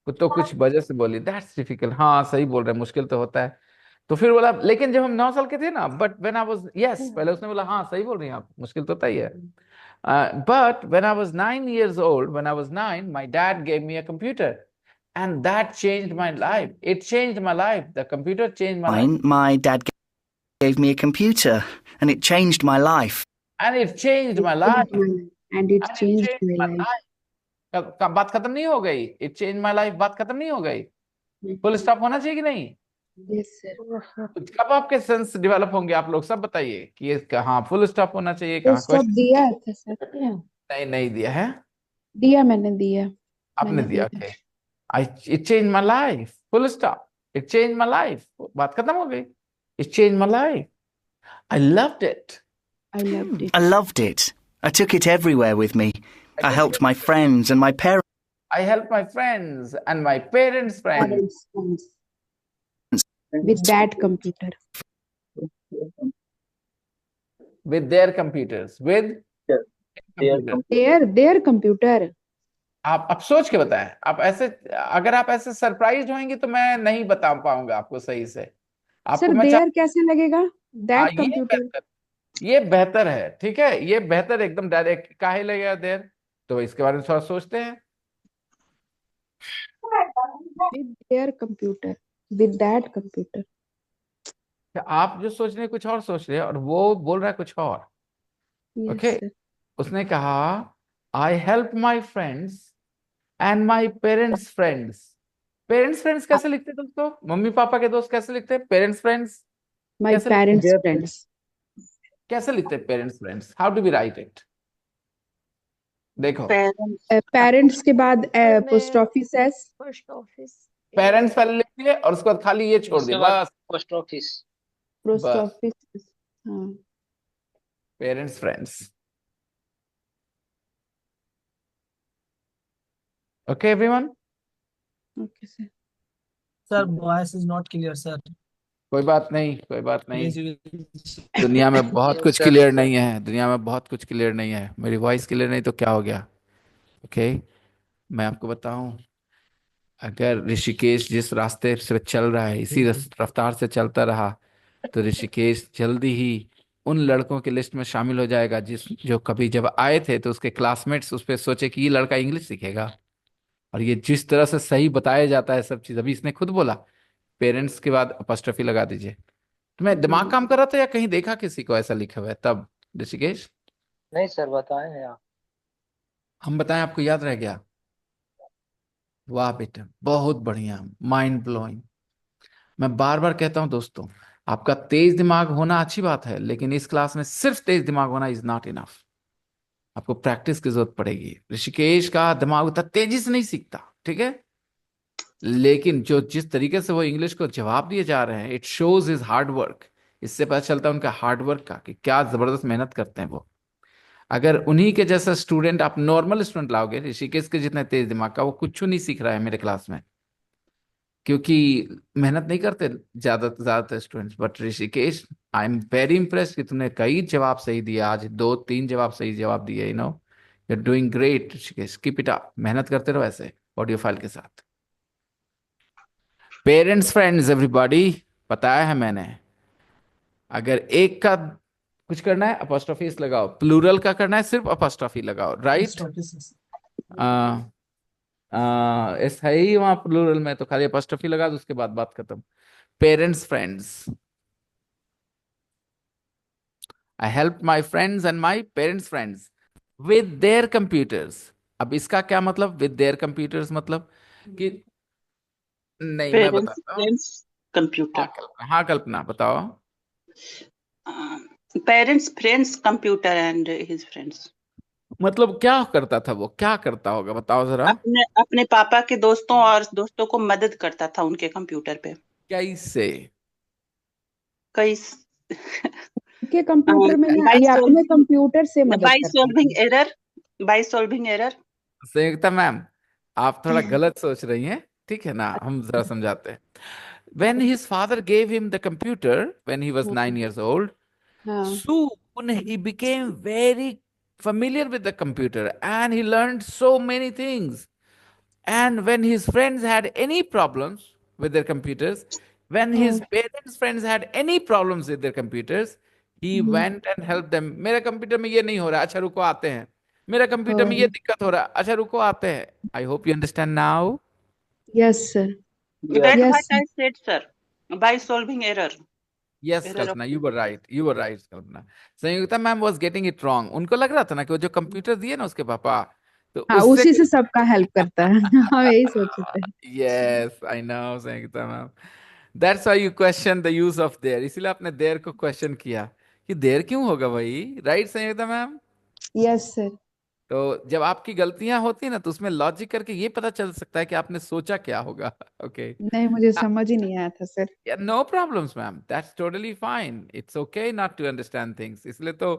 तो कुछ वजह से बोली, दैट्स डिफिकल्ट। हाँ सही बोल रहे हैं, मुश्किल तो होता है। तो फिर बोला लेकिन जब हम 9 साल के थे ना, but when I was, yes, पहले उसने बोला हाँ सही बोल रही हैं आप, मुश्किल तो तय है। But when I was 9 years old, when I was 9, my dad gave me a computer, and that changed my life. It changed my life. The computer changed my life, My dad gave me a computer, and it changed my life. and it changed my life, And it and it changed changed my my life. life. बात खत्म नहीं हो गई। It changed my life, बात खत्म नहीं हो गई। फुल स्टॉप होना चाहिए कि नहीं? Yes, sir. कब आपके सेंस डेवलप होंगे आप लोग सब बताइए कि ये कहाँ फुल स्टॉप होना चाहिए, Full कहाँ stop क्वेश्चन। दिया था सर। नहीं नहीं दिया है, दिया मैंने दिया। आपने मैंने दिया। दिया। Okay, it changed my life, full stop. It changed my life, बात खत्म हो गई। It changed my life. I loved it. I loved it. I loved it. I took it everywhere with me. I helped my friends and my parents. I helped my friends and my parents' friends Parents' phones. With that computer. with their computers, with computers. Their computer. आप सोच के बताएं। आप ऐसे, अगर आप ऐसे surprise होंगे तो मैं नहीं बता पाऊंगा आपको सही से। आपको सर मैं देयर कैसे लगेगा? हाँ, दैट कंप्यूटर। ये बेहतर है, ठीक है, ये बेहतर एकदम डायरेक्ट। काहे लगेगा देर, तो इसके बारे में थोड़ा सोचते हैं। With their computer. With that computer. आप जो सोच रहे हैं कुछ और सोच रहे हैं, और वो बोल रहा है कुछ और। Yes, okay, sir. उसने कहा I help my friends and my parents friends. Parents friends कैसे लिखते हैं दोस्तों? मम्मी पापा के दोस्त कैसे लिखते हैं पेरेंट्स फ्रेंड्स? My कैसे लिखते parents' Their friends. कैसे लिखते हैं parents friends? How do we write it? देखो, Parents के बाद post office S. Post office. Parents पहले लिख दिए और उसके बाद खाली ये छोड़ दिए, उसके बाद बस पोस्ट ऑफिस। Post बस। office. हाँ. Parents friends. Okay everyone? Okay, sir. Sir, voice is not clear, sir. कोई बात नहीं, कोई बात नहीं। Please, you will- दुनिया में बहुत कुछ क्लियर नहीं है, दुनिया में बहुत कुछ क्लियर नहीं है। मेरी वॉइस क्लियर नहीं तो क्या हो गया? ओके, मैं आपको बताऊं, अगर ऋषिकेश जिस रास्ते से चल रहा है इसी रफ्तार से चलता रहा तो ऋषिकेश जल्दी ही उन लड़कों की लिस्ट में शामिल हो जाएगा जो कभी जब आए थे तो उसके क्लासमेट्स उस पर सोचे कि ये लड़का इंग्लिश सीखेगा। और ये जिस तरह से सही बताया जाता है सब चीज, अभी इसने खुद बोला पेरेंट्स के बाद अपॉस्ट्रोफी लगा दीजिए। तो मैं दिमाग काम कर रहा था या कहीं देखा किसी को ऐसा लिखा हुआ है तब? ऋषिकेश, नहीं सर, बताए हैं आप। हम बताएं, आपको याद रह गया? वाह बेटा, बहुत बढ़िया, माइंड ब्लोइंग। मैं बार बार कहता हूं दोस्तों, आपका तेज दिमाग होना अच्छी बात है, लेकिन इस क्लास में सिर्फ तेज दिमाग होना इज नॉट इनफ। आपको प्रैक्टिस की जरूरत पड़ेगी। ऋषिकेश का दिमाग उतना तेजी से नहीं सीखता, ठीक है, लेकिन जो जिस तरीके से वो इंग्लिश को जवाब दिए जा रहे हैं, it shows his hard work. इससे पता चलता है उनका हार्ड वर्क का, कि क्या जबरदस्त मेहनत करते हैं वो। अगर उन्हीं के जैसा स्टूडेंट, आप नॉर्मल स्टूडेंट लाओगे ऋषिकेश के जितने तेज दिमाग का, वो कुछ नहीं सीख रहा है मेरे क्लास में, क्योंकि मेहनत नहीं करते ज्यादातर students. But Rishikesh, I am very impressed कि तुमने कई जवाब सही दिए आज, 2-3 जवाब सही जवाब दिए। You are doing great Rishikesh, keep it up, मेहनत करते रहो ऐसे ऑडियो फाइल के साथ। पेरेंट्स फ्रेंड्स एवरीबॉडी, बताया है मैंने, अगर एक का कुछ करना है अपॉस्ट्रोफीस लगाओ, प्लूरल का करना है सिर्फ अपॉस्ट्रोफी लगाओ, राइट? Post office. ऐसा ही वहां प्लूरल में तो खाली अपॉस्ट्रोफी लगा दो, उसके बाद बात खत्म। Parents friends, I help my friends and my parents friends with their computers. अब इसका क्या मतलब विद देयर कंप्यूटर्स? मतलब कि नहीं, मैं बताता हूँ। कंप्यूटर। हाँ कल्पना बताओ। Parents friends computer and his friends. मतलब क्या करता था वो, क्या करता होगा बताओ जरा। अपने अपने पापा के दोस्तों और दोस्तों को मदद करता था उनके कंप्यूटर पे। कैसे? कई के कंप्यूटर में by या अपने solving- कंप्यूटर से मदद बाय करता सॉल्विंग था। Error, by solving error. Sanyukta ma'am, आप थोड़ा गलत सोच रही हैं, ठीक है ना, हम जरा समझाते हैं। When his father gave him the computer when he was 9 years old, हाँ. soon he became very familiar with the computer and he learned so many things. And when his friends had any problems with their computers, When his parents' friends had any problems with their computers, he went and helped them. मेरे computer में ये नहीं हो रहा, अच्छा रुको आते हैं. मेरे कंप्यूटर में ये दिक्कत हो रहा, अच्छा रुको आते हैं. I hope you understand now. Yes, sir. That Yes. what I said, sir. By solving error. Yes, Error of- Kalpana, you were right. You were right, Kalpana. Sanyukta ma'am was getting it wrong. उनको लग रहा था ना कि वो जो computer दिए ना उसके पापा, तो हाँ, उससे उसी से सबका हेल्प करता है. हम यही सोचते हैं. Yes, I know, Sanyukta ma'am. That's why you question the use of there. इसीलिए आपने there को question किया कि there क्यों होगा भाई, right संयुक्ता मैम? Yes, sir. तो जब आपकी गलतियां होती है ना तो उसमें लॉजिक करके ये पता चल सकता है कि आपने सोचा क्या होगा. ओके. नहीं, मुझे समझ ही नहीं आया था, sir. Yeah, no problems, ma'am. That's totally fine. It's okay not to understand things. इसलिए तो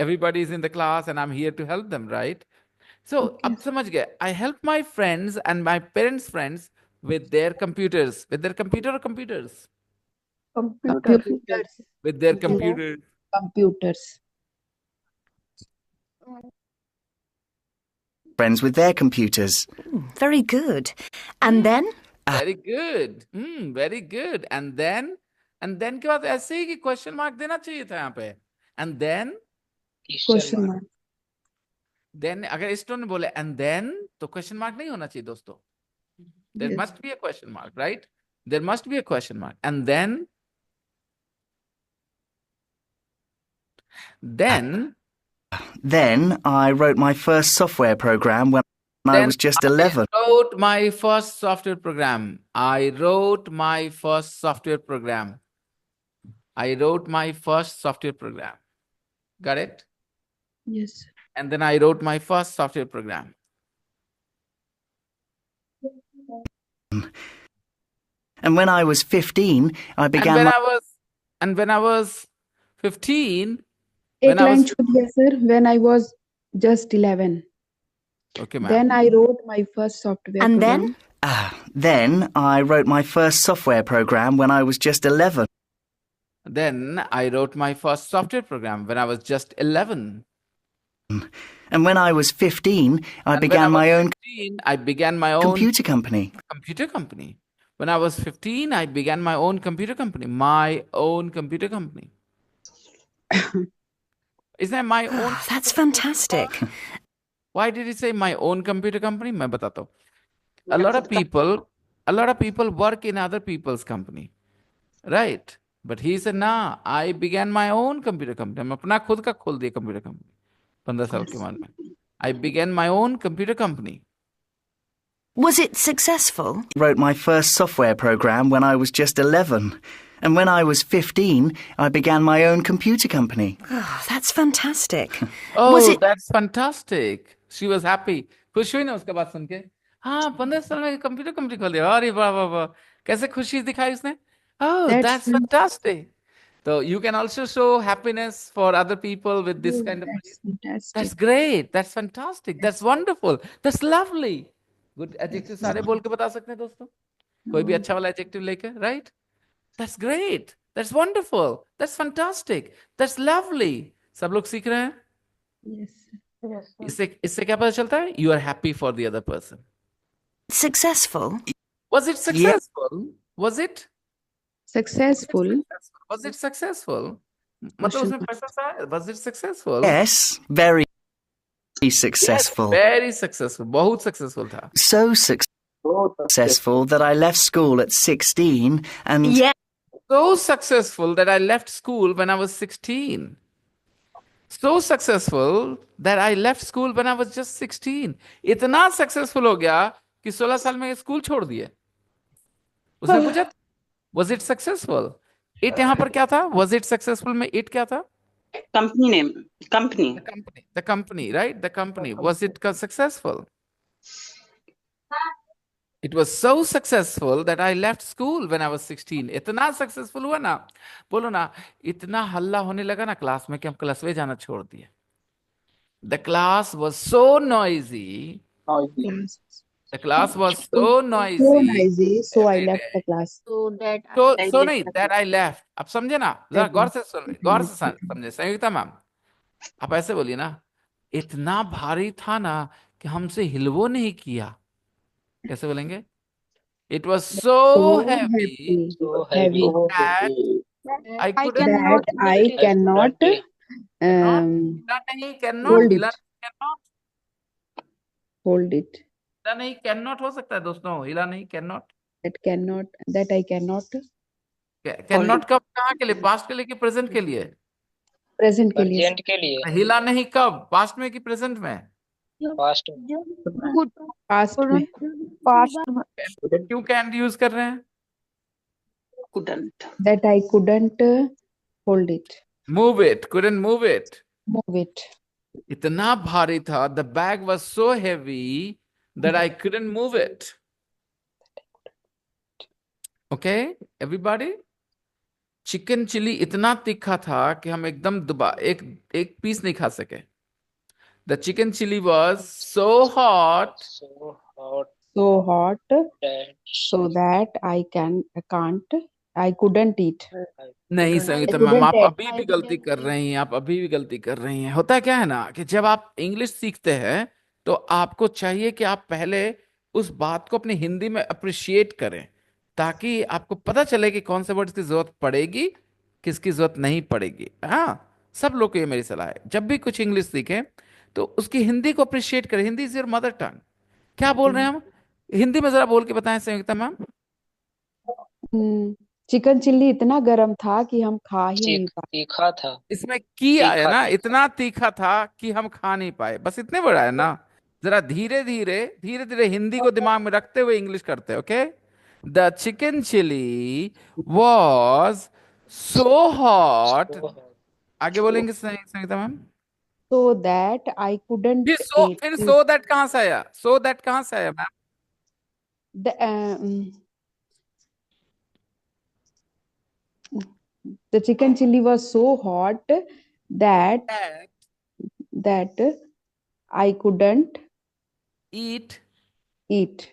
everybody is in the class and I'm here to help them, right? So Okay. अब समझ गए. I help my friends and my parents' friends with their computers. With their computer or computers? Computers. With their Yes. computers. Computers. Friends with their computers. Very good. And then? Very good. Very good. And then के बाद ऐसे ही कि question mark देना चाहिए था यहाँ पे. And then Question mark. then अगर इस tone में बोले and then तो question mark नहीं होना चाहिए दोस्तों. There Yes. must be a question mark, right? There must be a question mark. And then Then I wrote my first software program when I then was just 11. I wrote my first software program. I wrote my first software program. I wrote my first software program. Got it? Yes. And then I wrote my first software program. And when I was 15, I And began when my I was 15, एक when I line was छूट गया, sir. When I was just 11. okay, ma'am. Then I wrote my first software And program. then I wrote my first software program when I was just 11. Then I wrote my first software program when I was just 11. And when I was 15, I And when began I my was own 15, I began my own computer company. computer company. When I was 15, I began my own computer company. My own computer company. Isn't that my own? Oh, that's fantastic. Why did he say my own computer company? मैं बताता हूँ. A lot of people work in other people's company, right? But he said, nah, I began my own computer company. मैं अपना खुद का खोल दिया computer company. 15 साल के बाद में. I began my own computer company. Was it successful? I wrote my first software program when I was just 11. And when I was 15, I began my own computer company. Oh, that's fantastic. Oh, Was it- that's fantastic. She was happy. खुश हुई ना उसके बाद सुन के. हाँ, 15 साल में computer company खोल दिया. अरे वाह वाह वाह. कैसे खुशी दिखाई उसने? Oh, That's that's fantastic. So you can also show happiness for other people with this Oh, kind of. that's fantastic. That's great. That's fantastic. That's wonderful. That's lovely. Good adjective सारे बोल के बता सकते हैं दोस्तों. कोई भी अच्छा वाला adjective लेके, right? That's great. That's wonderful. That's fantastic. That's lovely. सब लोग सीख रहे हैं? Yes. Yes, sir. इससे क्या पता चलता है? You are happy for the other person. Successful? Was it successful? Was it? Successful. Was it successful? मतलब Question उसमें mark. पैसा सा was it successful? Yes, very successful. Very successful. बहुत successful था. So successful that I left school at 16 and Yeah. So successful that I left school when I was 16. So successful that I left school when I was just 16. इतना successful हो गया कि 16 साल में school छोड़ दिए. उसने पूछा was it successful? It यहाँ पर क्या था? Was it successful में it क्या था? Company name. Company. The company, right? The company. Was it successful? It was so successful that I left school when I was 16. इतना successful हुआ ना, बोलो ना, इतना हल्ला होने लगा ना क्लास में कि हम क्लास में जाना छोड़ दिए. The class was so noisy. Class. The class was so So noisy. noisy. So I every left day. the class. So नहीं, that I left. आप समझे ना? जरा गौर से सुन, गौर से समझे. संयुक्ता मैम, आप ऐसे बोलिए ना, इतना भारी था ना कि हमसे हिलवो नहीं किया. कैसे बोलेंगे? It was so So heavy heavy, So heavy that I couldn't that I cannot cannot um, हिला नहीं cannot hold हिला it, नहीं cannot hold it. हिला नहीं cannot हो सकता है दोस्तों हिला नहीं cannot That I cannot cannot कब कहाँ के लिए पास्ट के लिए कि प्रेजेंट के लिए present के लिए प्रेजेंट के लिए हिला नहीं कब पास्ट में कि प्रेजेंट में पास्ट past में क्यों कैन यूज कर रहे हैं couldn't. that I couldn't hold it, move it couldn't move it move it. इतना भारी था the bag was so heavy that I couldn't move it okay everybody chicken chilli इतना तीखा था कि हम एकदम एक पीस नहीं खा सके the chicken chili was so hot so hot So hot that so that I couldn't eat. नहीं couldn't संगीता I मैम आप couldn't eat. अभी भी गलती कर रही हैं आप अभी भी गलती कर रही हैं होता क्या है ना कि जब आप इंग्लिश सीखते हैं तो आपको चाहिए कि आप पहले उस बात को अपनी हिंदी में अप्रिशिएट करें ताकि आपको पता चले कि कौन से वर्ड्स की जरूरत पड़ेगी किसकी जरूरत नहीं पड़ेगी हाँ सब लोग को ये मेरी सलाह है जब भी कुछ इंग्लिश सीखें तो उसकी हिंदी को अप्रिशिएट करें Hindi is your mother tongue क्या बोल रहे हैं हम हिंदी में जरा बोल के बताएं संयुक्ता मैम चिकन चिल्ली इतना गर्म था कि हम खा ही नहीं पाए. तीखा था इसमें की आया तीखा ना तीखा इतना तीखा था कि हम खा नहीं पाए बस इतने बड़ा है ना जरा धीरे धीरे हिंदी को दिमाग में रखते हुए इंग्लिश करते okay the chicken chilli was so hot so hot आगे बोलेंगे Sangeeta ma'am So that I couldn't फिर eat. सो दैट कहाँ से आया सो दैट कहाँ से आया ma'am The chicken chili was so hot that I couldn't eat eat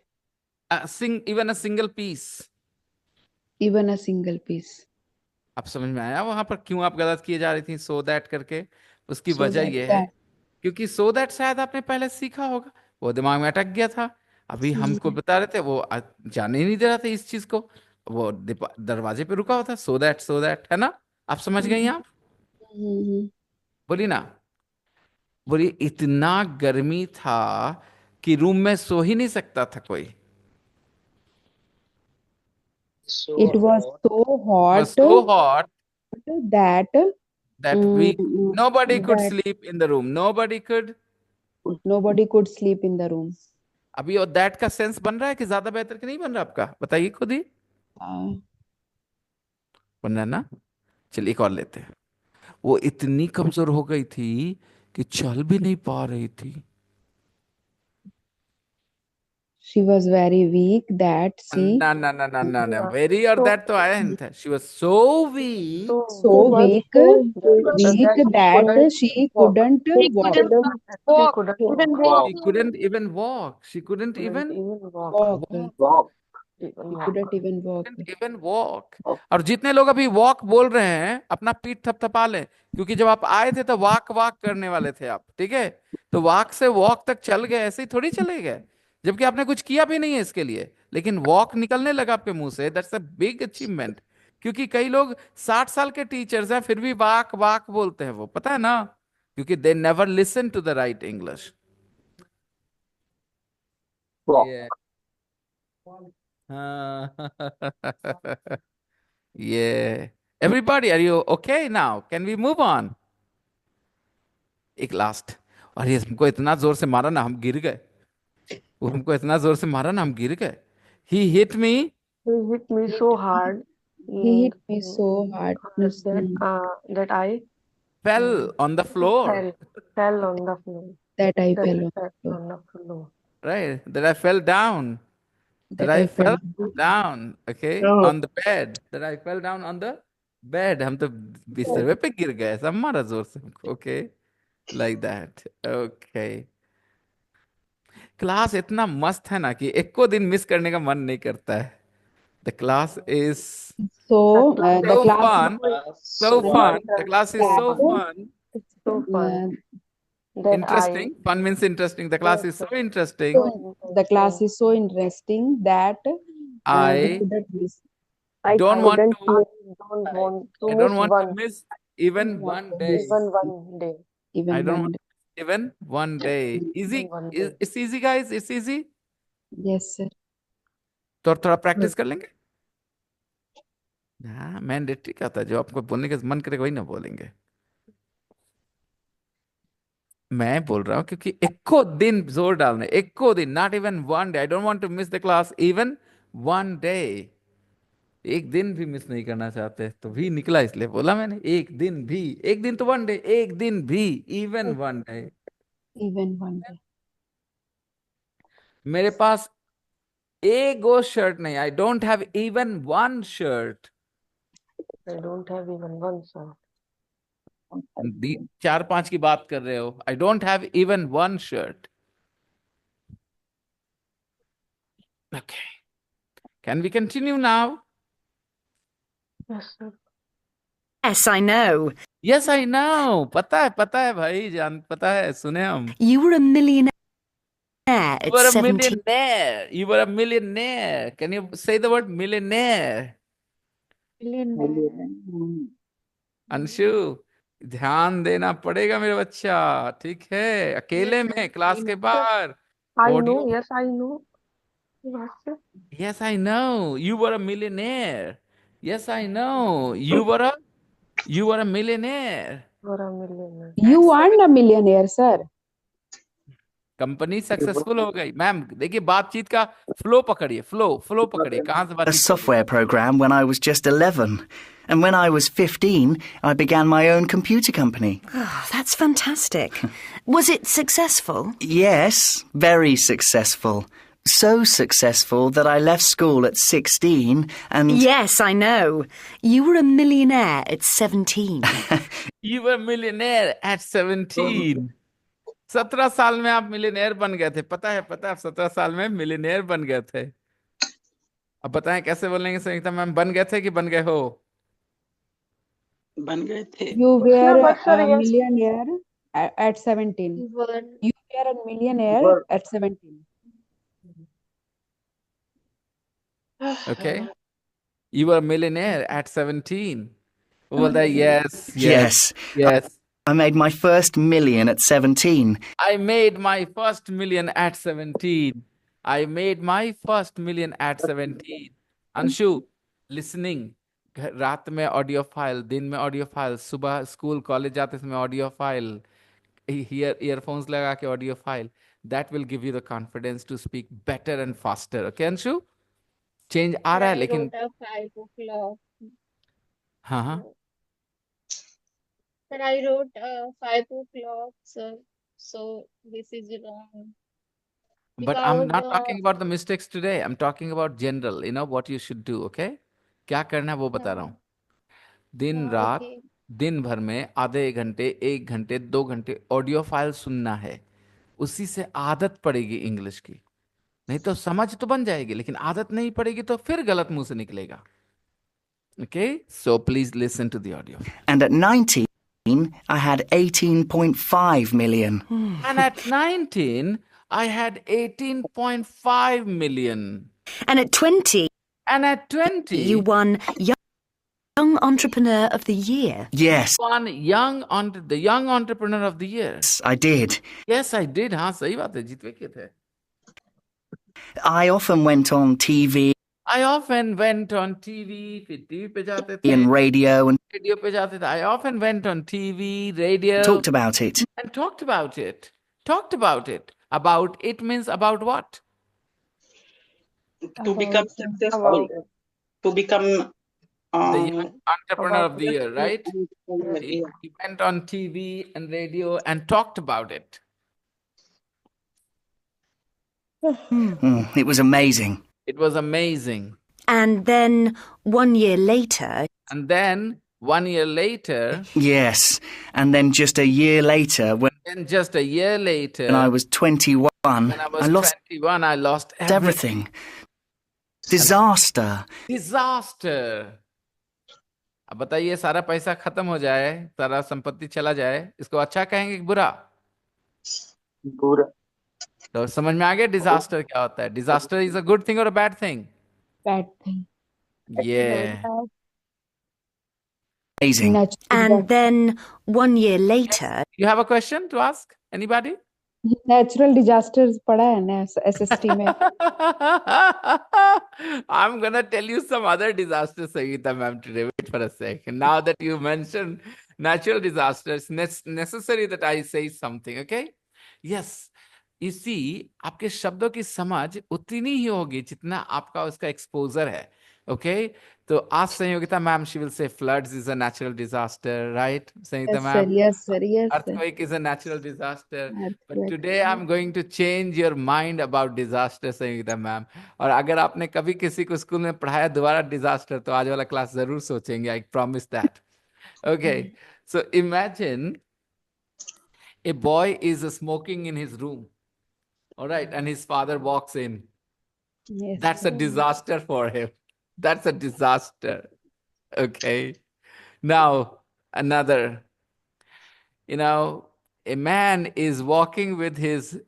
even a single piece even a single piece. अब समझ में आया वहां पर क्यों आप गलत किए जा रही थी सो दैट करके उसकी So वजह that यह है क्योंकि सो दैट शायद आपने पहले सीखा होगा वो दिमाग में अटक गया था अभी हमको बता रहे थे वो जाने ही नहीं दे रहा था इस चीज को वो दरवाजे पे रुका हुआ था सो दैट है ना आप समझ गई आप बोली ना बोली इतना गर्मी था कि रूम में सो ही नहीं सकता था कोई so It was hot so hot so hot that that nobody could that sleep in the room nobody could nobody could sleep in the room. अभी और दैट का सेंस बन रहा है कि ज्यादा बेहतर कि नहीं बन रहा आपका बताइए खुद ही बन रहा है ना चलिए एक और लेते हैं वो इतनी कमजोर हो गई थी कि चल भी नहीं पा रही थी She was very weak that she ना वेरी और दैट तो आया नहीं था she was so weak so weak that she couldn't walk. she couldn't even walk she couldn't even Walk. walk She couldn't even walk. couldn't even walk और जितने लोग अभी वॉक बोल रहे हैं अपना पीठ थपथपा लें क्योंकि जब आप आए थे तो वाक करने वाले थे आप ठीक है तो वाक से वॉक तक चल गए ऐसे ही थोड़ी चले गए जबकि आपने कुछ किया भी नहीं है इसके लिए लेकिन वॉक निकलने लगा आपके मुंह से दैट्स अ बिग अचीवमेंट क्योंकि कई लोग 60 साल के टीचर्स हैं फिर भी वाक बोलते हैं वो पता है ना क्योंकि they never listen to the right English yeah everybody are you okay now can we move on एक लास्ट और ये हमको इतना जोर से मारा ना हम गिर गए वो हमको इतना जोर से मारा ना हम गिर गए he hit me He hit me so hard He hit me so hard that I fell on the floor fell on the floor. that I That fell I on fell the floor. on the floor. right that I fell down that I fell down okay on the bed that I fell down on the bed हम तो बिस्तर पे गिर गए सब मारा जोर से हमको okay like that okay class इतना मस्त है ना कि एक को दिन मिस करने का मन नहीं करता है the class is So the so class fun so fun the class is so fun It's so fun. That interesting fun means interesting the class is so interesting the class is so interesting that I couldn't miss. I don't want couldn't to want to I miss don't want to one, miss even one day. even one day, I Even don't one want day. even one day. even Easy. one day. It's easy, guys. It's easy. Yes, sir. तो थोड़ा practice कर लेंगे। हाँ, mandatory क्या होता है, जो आपको बोलने का मन करेगा वही ना बोलेंगे। मैं बोल रहा हूँ क्योंकि एको दिन जोर डालने, एको दिन, not even one day. I don't want to miss the class even one day. एक दिन भी मिस नहीं करना चाहते, तो भी निकला इसलिए बोला मैंने एक दिन भी। एक दिन तो वन डे, एक दिन भी, even one day. Even one day. मेरे पास एगो शर्ट नहीं, आई don't have even one shirt. I don't have even one son. 4-5 की बात कर रहे हो। I don't have even one shirt. Okay, can we continue now? Yes, sir. Yes, I know. Yes I know, पता है भाई जान, पता है, सुने हम। You were a millionaire You at were a 17. millionaire. You were a millionaire. Can you say the word millionaire? Anshu, ध्यान देना पड़ेगा मेरे बच्चा, ठीक है? अकेले Yes, में, sir. क्लास के बाहर, I know. Audio. Yes, I know. Yes, sir. Yes, I know. You were a millionaire. Yes, I know. You were a millionaire. For a millionaire. You aren't a millionaire, sir. Company successful हो गई। Ma'am देखिए, बातचीत का flow पकड़िए, flow पकड़िए, कहाँ से A बातचीत software program when I was just 11. And when I was 15, I began my own computer company. Oh, that's fantastic. Was it successful? Yes, very successful. So successful that I left school at 16 and Yes, I know. You were a millionaire at 17. You were a millionaire at 17. 17 साल में आप millionaire बन गए थे। पता है, आप 17 साल में मिलियनेयर बन गए थे। अब बताएं कैसे बोलेंगे संगीता मैम, बन गए थे कि बन गए हो? बन गए थे। You were but sir, a yes. millionaire at 17. You were a millionaire at 17. Okay. You were a millionaire at 17. वो बोलता है yes. I made my first million at 17. I made my first million at 17. I made my first million at 17. Anshu, listening, रात में audio file, दिन में audio file, सुबह school college जाते समय ऑडियो फाइल, ईयरफोन्स लगा के audio file, that will give you the confidence to speak better and faster. Okay Anshu, change आ रहा है लेकिन 5 o'clock. हाँ Sir, I wrote 5 o'clock, sir. So this is wrong. but I'm Because, not talking about the mistakes today. I'm talking about general, what you should do. Okay, क्या करना है वो बता रहा हूँ। दिन रात, okay. दिन भर में आधे घंटे, 1 घंटे, 2 घंटे ऑडियो फाइल सुनना है। उसी से आदत पड़ेगी इंग्लिश की। नहीं तो समझ तो बन जाएगी, लेकिन आदत नहीं पड़ेगी तो फिर गलत मुंह से निकलेगा। Okay, so please listen to the audio. And at 19, I had 18.5 million. And at 19, I had 18.5 million. And at 20, And at 20, you won Young Entrepreneur of the Year. Yes, won the Young Entrepreneur of the Year. I did. Yes, I did. हाँ, सही बात है, जीतवे के थे। I often went on TV I often went on TV, फिर TV पे जाते थे, and radio and रेडियो पे जाते थे। I often went on TV, radio, talked about it. and talked about it. Talked about it. About it means about what? To become successful. To become The Young Entrepreneur of the Year, right? Yeah. He went on TV and radio and talked about it. It was amazing. It was amazing. And then 1 year later, And then 1 year later, Yes, and then just a year later, then just a year later, when I was 21, when I was lost 21, I lost everything. Disaster. Disaster. अब बताइए, सारा पैसा खत्म हो जाए, सारा संपत्ति चला जाए, इसको अच्छा कहेंगे कि बुरा? बुरा। तो समझ में आ गया डिजास्टर क्या होता है? Disaster is a good thing और a bad thing? Bad thing. Yeah. Amazing. Natural And then 1 year later, You have a question to ask? Anybody? natural disasters पढ़ा है ना SST में. I'm gonna tell you some other disasters, Sangeeta ma'am, today. Wait for a second. Now that you mentioned natural disasters, necessary that I say something, okay? Yes. You see, आपके शब्दों की समझ उतनी ही होगी जितना आपका उसका एक्सपोजर है. Okay? तो आज Sanyogita ma'am, she will say floods is a natural disaster, right? Sangeeta Yes, sir. ma'am. Yes, sir. Yes, sir. Earthquake is a natural disaster. But Earthquake. today I'm going to change your mind about disaster, Sangeeta ma'am. और अगर आपने कभी किसी को school में पढ़ाया दोबारा disaster, तो आज वाला क्लास जरूर सोचेंगे. I promise that. Okay. So imagine a boy is smoking in his room. All right. And his father walks in. Yes, That's a sir. disaster for him. That's a disaster. Okay. Now, another. You know, a man is walking with his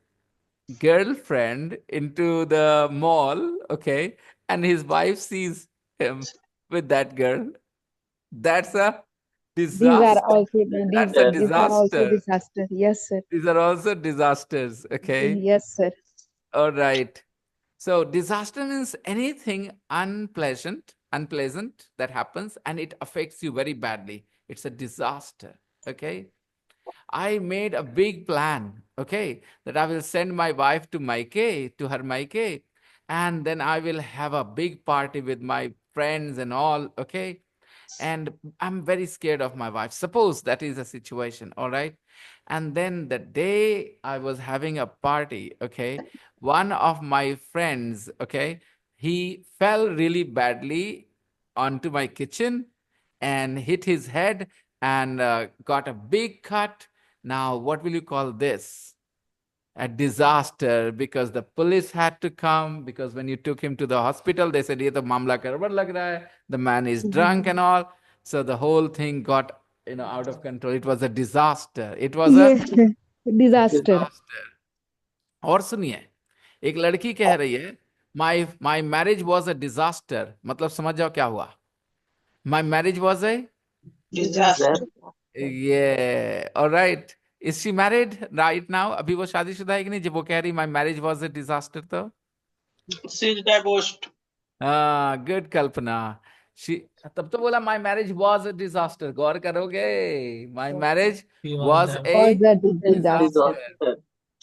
girlfriend into the mall, okay, and his wife sees him with that girl. That's a These are disaster. also That's a these are also disaster. disaster. Yes, sir. These are also disasters, okay? Yes, sir. All right. So disaster means anything unpleasant that happens and it affects you very badly. It's a disaster, okay? I made a big plan, okay, that I will send my wife to her Maike, and then I will have a big party with my friends and all, okay? And I'm very scared of my wife. Suppose that is a situation, all right? And then the day I was having a party, okay, one of my friends, okay, he fell really badly onto my kitchen and hit his head and got a big cut. Now, what will you call this? A disaster, because the police had to come, because when you took him to the hospital, they said, "Ye to mamla garbar lag raha hai. The man is drunk and all." So the whole thing got, out of control. It was a disaster. It was a Yes, sir. Disaster. disaster. और सुनिए, एक लड़की कह रही है, my marriage was a disaster. मतलब समझ जाओ क्या हुआ? My marriage was a Disaster. Yeah, all right. Is she married right now? अभी वो शादीशुदा है कि नहीं? जब वो कह रही my marriage was a disaster तो? She is divorced. Good कल्पना. तब तो बोला my marriage was a disaster. गौर करोगे? My marriage was a disaster.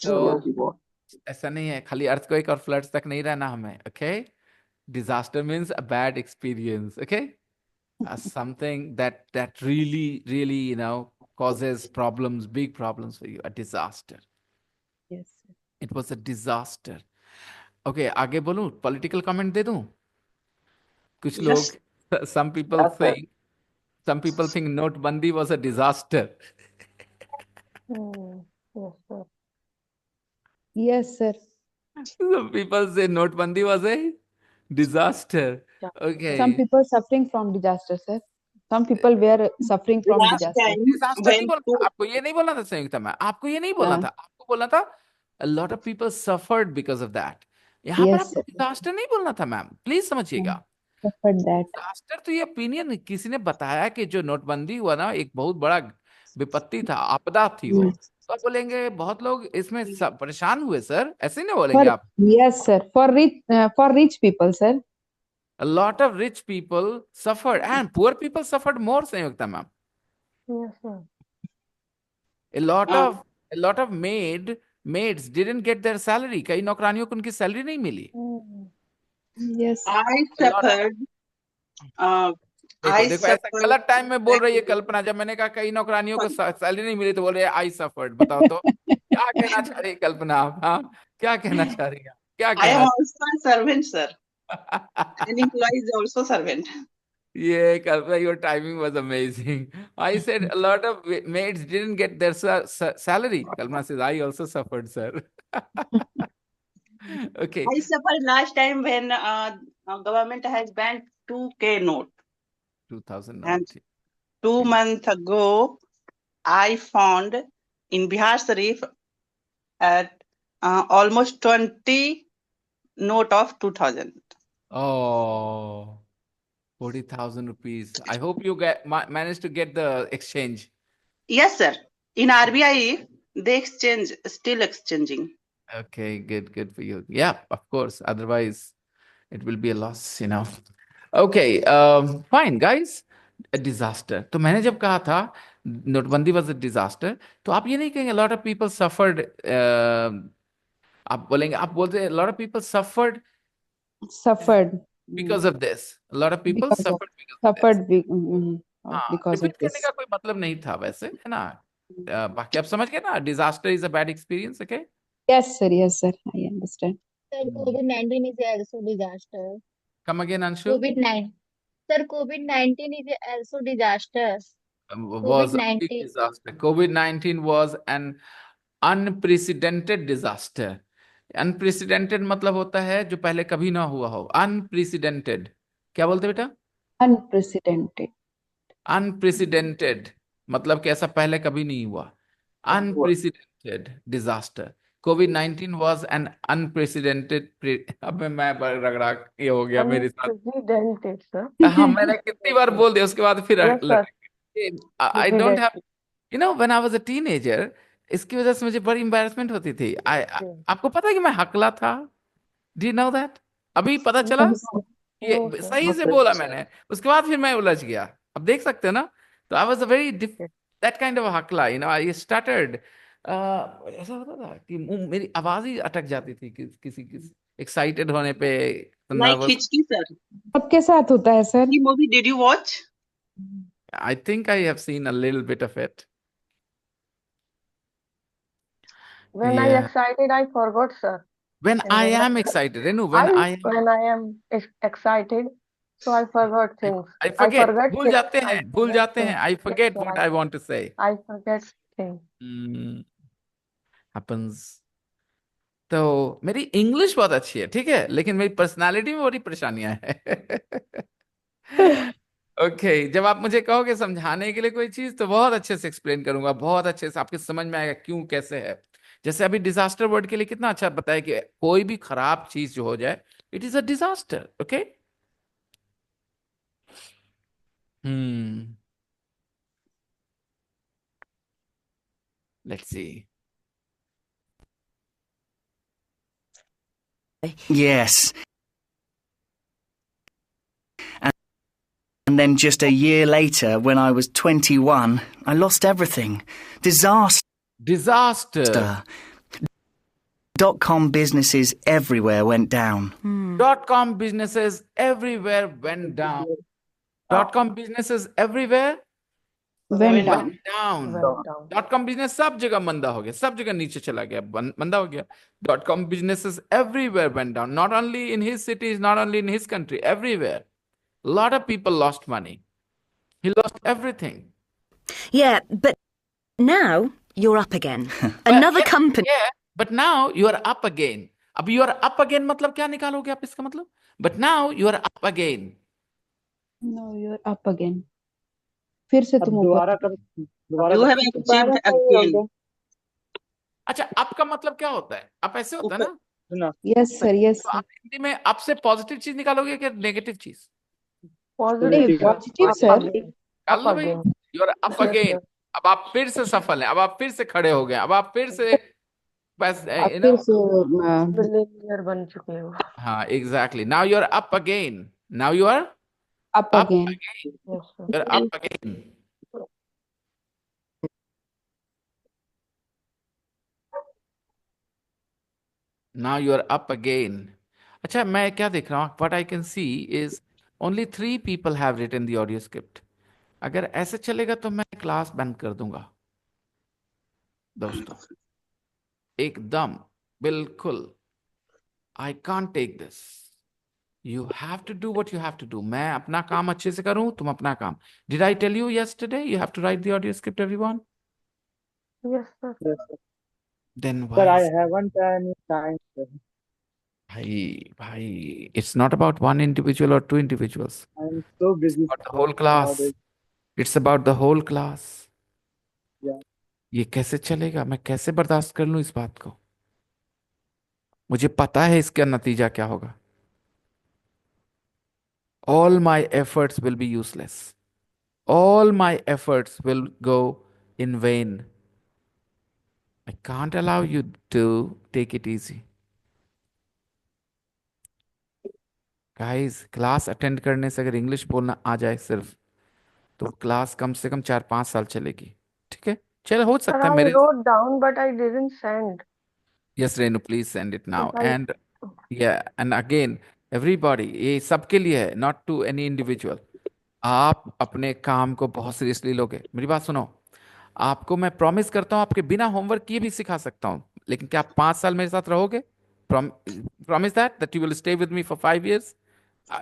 तो ऐसा नहीं है, खाली earthquake और floods तक नहीं रहना हमें, okay? Disaster means a bad experience, okay? Something that really causes problems, big problems for you. A disaster. Yes, sir. It was a disaster. Okay, आगे बोलूं? Political comment दे दूं? कुछ लोग, some people think Notebandi was a disaster. Yes, sir. Yes, sir. Some people say Notebandi was a disaster. Okay. Some people suffering from disaster, sir. Some people were suffering from Last disaster. time Disaster नहीं when बोला था, आपको ये नहीं बोलना था संयुक्ता ma'am, आपको ये नहीं बोलना था, आपको बोलना था a lot of people suffered because of that. यहाँ पर Yes, आपको sir. disaster नहीं बोलना था मैम, प्लीज समझिएगा. Suffered that. डिजास्टर तो ये ओपिनियन किसी ने बताया कि जो नोटबंदी हुआ ना, एक बहुत बड़ा विपत्ति था, आपदा थी वो. तो आप बोलेंगे बहुत लोग इसमें परेशान हुए सर, ऐसे नहीं बोलेंगे आप. Yes, sir. For rich people, sir. A lot of rich people suffered and poor people suffered more, Sanyukta ma'am. Yes, sir. A lot of maids didn't get their salary. कई नौकरानियों को उनकी सैलरी नहीं मिली. Yes. I suffered. I देखो ऐसा suffered. गलत time में बोल रही है कल्पना. जब मैंने कहा कई नौकरानियों को सैलरी नहीं मिली तो बोल रही है आई सफर्ड. बताओ तो क्या कहना चाह रही है कल्पना आप? हाँ, क्या कहना चाह रही है? क्या I am कहना? also a servant, sir. An employee is also servant. Yeah, Kalpana, your timing was amazing. I said a lot of maids didn't get their salary. Kalpana says, I also suffered, sir. Okay. I suffered last time when government has banned 2K note. 2019. And 2 months ago, I found in Bihar Sharif at almost 20 note of 2000. Oh, 40,000 rupees. I hope you managed to get the exchange. Yes, sir. In RBI, they exchange, still exchanging. Okay, good for you. Yeah, of course. Otherwise, it will be a loss, you know. Okay, fine, guys. A disaster. तो मैंने जब कहा था नोटबंदी was a disaster, तो आप ये नहीं कहेंगे lot of people suffered. आप बोलेंगे, आप बोलते हैं lot of people suffered Suffered. because of this. A lot of people Because of suffered because of this. suffered हाँ, because of रिपीट करने this. का कोई मतलब नहीं था वैसे, है ना? बाकी आप समझ गए ना, disaster is a bad experience, okay? Yes, sir. I understand. Sir, COVID-19 is also disaster. Come again, Anshu. COVID-19. Sir, COVID-19 is also disaster. Was a big COVID-19. disaster. COVID-19 was an unprecedented disaster. Unprecedented मतलब होता है जो पहले कभी ना हुआ हो. Unprecedented. क्या बोलते बेटा? Unprecedented. Unprecedented मतलब कि ऐसा पहले कभी नहीं हुआ. Unprecedented disaster. COVID-19 was an unprecedented. अब मैं रगड़ा ये हो गया मेरे साथ. Unprecedented, sir. हाँ, मैंने कितनी बार बोल दिया, उसके बाद फिर Yes, sir. I don't have, you know, when I was a teenager, इसकी वजह से मुझे बड़ी embarrassment होती थी. आपको पता है कि मैं हकला था? Do you know that? अभी पता चला? ये No, sir. सही से बोला मैंने, उसके बाद फिर मैं उलझ गया. अब देख सकते हो ना? तो I was a very that kind of a Hakla, you know, I stuttered. ऐसा होता था कि मेरी आवाज ही अटक जाती थी किसी एक्साइटेड होने पे, Like nervous. Hichki, sir. सबके साथ होता है sir. The movie, did you watch? I think I have seen a little bit of it. When I Yeah. excited, I forgot, sir. When And I when am excited, Renu, when I am, when I am excited, so I forgot things. I forget. forget भूल things. जाते I हैं, भूल forget जाते हैं. things. I Yes, forget sir, what I want to say. I forget things. Happens. तो मेरी English बहुत अच्छी है, ठीक है, लेकिन मेरी पर्सनालिटी में बड़ी परेशानियां हैं. ओके, जब आप मुझे कहोगे समझाने के लिए कोई चीज, तो बहुत अच्छे से एक्सप्लेन करूंगा, बहुत अच्छे से आपके समझ में आएगा क्यों कैसे है. जैसे अभी डिजास्टर वर्ड के लिए कितना अच्छा बताया कि कोई भी खराब चीज जो हो जाए, it is a disaster. Okay. Let's see. Yes. And then just a year later, when I was 21, I lost everything. Disaster. .com businesses everywhere went down. .com businesses everywhere went down. .com businesses everywhere Went down. went down. Went down. .com business सब जगह मंदा हो गया, सब जगह नीचे चला गया, मंदा हो गया. .com businesses everywhere went down. Not only in his cities, not only in his country, everywhere. A lot of people lost money. He lost everything. Yeah, but now you're up again. Another Yeah, company. Yeah, but now you are up again. अब you are up again मतलब क्या निकालोगे आप इसका मतलब? But now you are up again. No, you're up again. फिर से तुम ऊपर. You have achieved again. अच्छा, अप का मतलब क्या होता है? अप ऐसे होता है ना? Yes, sir. Yes, तो sir. आप हिंदी में अप से पॉजिटिव चीज निकालोगे क्या नेगेटिव चीज? Positive, Positive, sir. निकाल लो भाई. You are up Yes, again. sir. अब आप फिर से सफल हैं, अब आप फिर से खड़े हो गए, अब आप फिर से बस आप you फिर know. से Millionaire बन चुके हो. हाँ, exactly. Now you are up again. Now you are up up again. again. Yes, sir. You're up again. Now you are up again. अच्छा, मैं क्या देख रहा हूँ? What I can see is only 3 people have written the audio script. अगर ऐसे चलेगा तो मैं क्लास बंद कर दूंगा दोस्तों, एकदम बिल्कुल. I can't take this. You have to do what you have to do. मैं अपना काम अच्छे से करूं, तुम अपना काम. Did I tell you yesterday you have to write the audio script, everyone? Yes, sir. Then why? Sir, I haven't any time, sir. भाई, it's not about one individual or 2 individuals. I'm so busy It's about the whole class. nowadays. It's about the whole class. Yeah. ये कैसे चलेगा? मैं कैसे बर्दाश्त कर लूं इस बात को? मुझे पता है इसका नतीजा क्या होगा. all my efforts will be useless. All my efforts will go in vain. I can't allow you to take it easy. Guys, class attend करने से अगर इंग्लिश बोलना आ जाए सिर्फ, तो क्लास कम से कम 4-5 साल चलेगी. ठीक है, चलो हो Sir, सकता है I मेरे. wrote down, but I didn't send. Yes, Renu, please send it now. If I And yeah, and again, everybody, ये सबके लिए है, not to any individual. आप अपने काम को बहुत सीरियसली लोगे. मेरी बात सुनो, आपको मैं प्रॉमिस करता हूँ आपके बिना होमवर्क किए भी सिखा सकता हूँ, लेकिन क्या आप 5 साल मेरे साथ रहोगे? Promise that you will stay with me for 5 years.